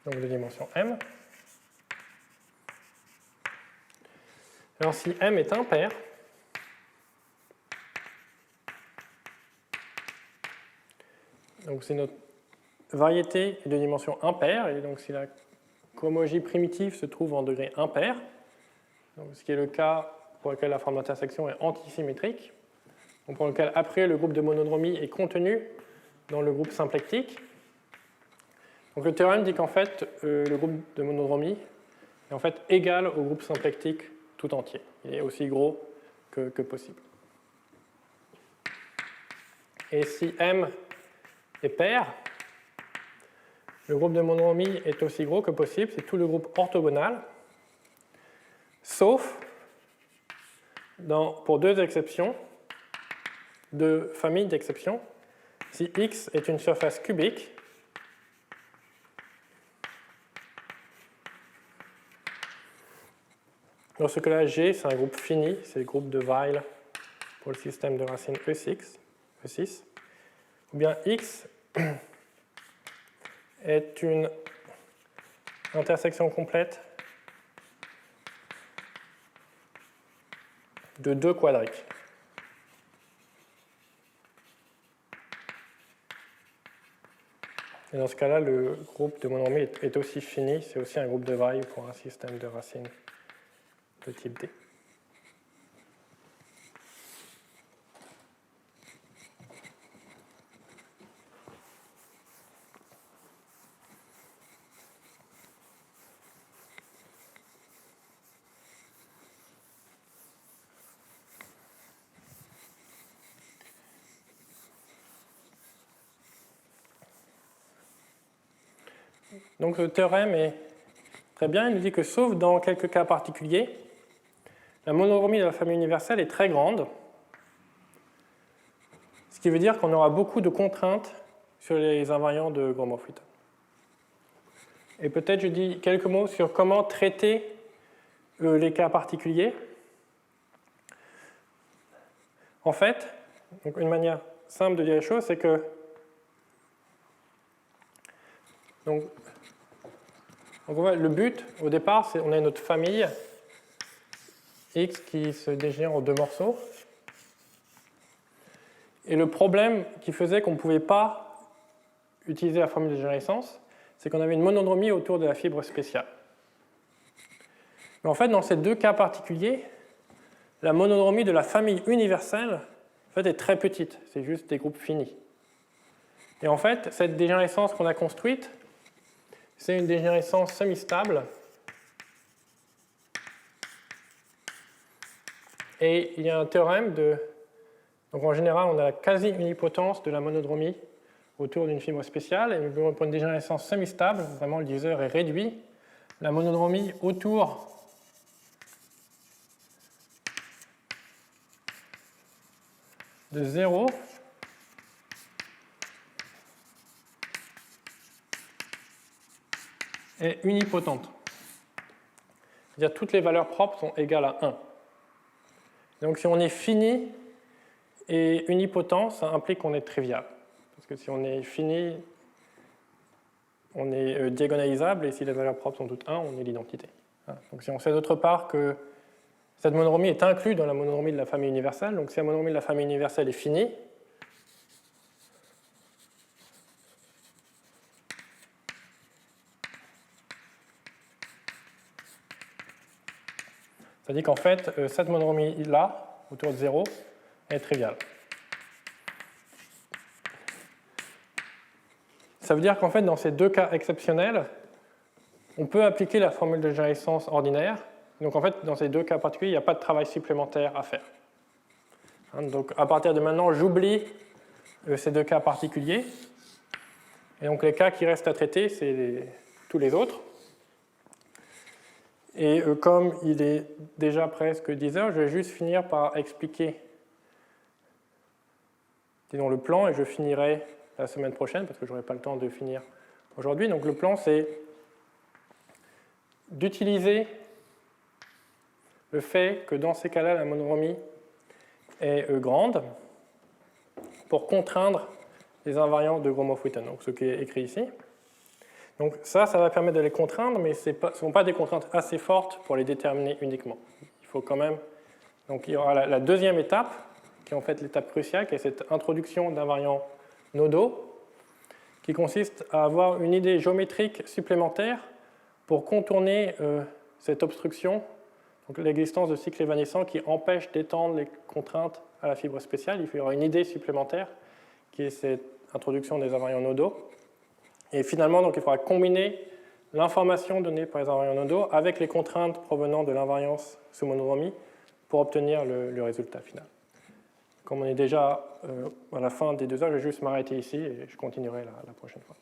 donc de dimension M. Alors si M est impair, donc c'est notre variété de dimension impaire, et donc si la cohomologie primitive se trouve en degré impair, donc ce qui est le cas pour lequel la forme d'intersection est antisymétrique, donc pour lequel après le groupe de monodromie est contenu dans le groupe symplectique. Donc le théorème dit qu'en fait le groupe de monodromie est en fait égal au groupe symplectique tout entier. Il est aussi gros que possible. Et si M est pair, le groupe de monodromie est aussi gros que possible, c'est tout le groupe orthogonal, sauf pour deux exceptions, deux familles d'exceptions. Si X est une surface cubique, dans ce cas-là, G, c'est un groupe fini, c'est le groupe de Weyl pour le système de racine E6, ou bien X est une intersection complète de deux quadriques. Et dans ce cas-là, le groupe de monodromie est aussi fini, c'est aussi un groupe de Weyl pour un système de racines de type D. Donc le théorème est très bien, il nous dit que sauf dans quelques cas particuliers, la monodromie de la famille universelle est très grande, ce qui veut dire qu'on aura beaucoup de contraintes sur les invariants de Gromov-Witten. Et peut-être je dis quelques mots sur comment traiter les cas particuliers. En fait, donc une manière simple de dire les choses, c'est que donc le but, au départ, c'est on a notre famille X qui se dégénère en deux morceaux. Et le problème qui faisait qu'on ne pouvait pas utiliser la formule de dégénérescence, c'est qu'on avait une monodromie autour de la fibre spéciale. Mais en fait, dans ces deux cas particuliers, la monodromie de la famille universelle en fait, est très petite. C'est juste des groupes finis. Et en fait, cette dégénérescence qu'on a construite, c'est une dégénérescence semi-stable. Et il y a un théorème de... Donc en général, on a la quasi-unipotence de la monodromie autour d'une fibre spéciale. Et pour une dégénérescence semi-stable, vraiment le diviseur est réduit. La monodromie autour de 0 est unipotente. C'est-à-dire que toutes les valeurs propres sont égales à 1. Donc si on est fini et unipotent, ça implique qu'on est trivial. Parce que si on est fini, on est diagonalisable, et si les valeurs propres sont toutes 1, on est l'identité. Donc si on sait d'autre part que cette monodromie est inclue dans la monodromie de la famille universelle, donc si la monodromie de la famille universelle est finie, ça dit qu'en fait, cette monodromie-là, autour de 0, est triviale. Ça veut dire qu'en fait, dans ces deux cas exceptionnels, on peut appliquer la formule de dégénérescence ordinaire. Donc en fait, dans ces deux cas particuliers, il n'y a pas de travail supplémentaire à faire. Donc à partir de maintenant, j'oublie ces deux cas particuliers. Et donc les cas qui restent à traiter, c'est tous les autres. Et comme il est déjà presque 10 heures, je vais juste finir par expliquer disons, le plan, et je finirai la semaine prochaine, parce que je n'aurai pas le temps de finir aujourd'hui. Donc le plan, c'est d'utiliser le fait que dans ces cas-là, la monodromie est grande pour contraindre les invariants de Gromov-Witten, donc ce qui est écrit ici. Donc ça va permettre de les contraindre, mais ce ne sont pas des contraintes assez fortes pour les déterminer uniquement. Il faut quand même... Donc il y aura la deuxième étape, qui est en fait l'étape cruciale, qui est cette introduction d'invariants nodaux, qui consiste à avoir une idée géométrique supplémentaire pour contourner cette obstruction, donc l'existence de cycles évanescents qui empêchent d'étendre les contraintes à la fibre spéciale. Il y aura une idée supplémentaire, qui est cette introduction des invariants nodaux. Et finalement, donc, il faudra combiner l'information donnée par les invariants nodaux avec les contraintes provenant de l'invariance sous monodromie pour obtenir le résultat final. Comme on est déjà à la fin des 2 heures, je vais juste m'arrêter ici et je continuerai la prochaine fois.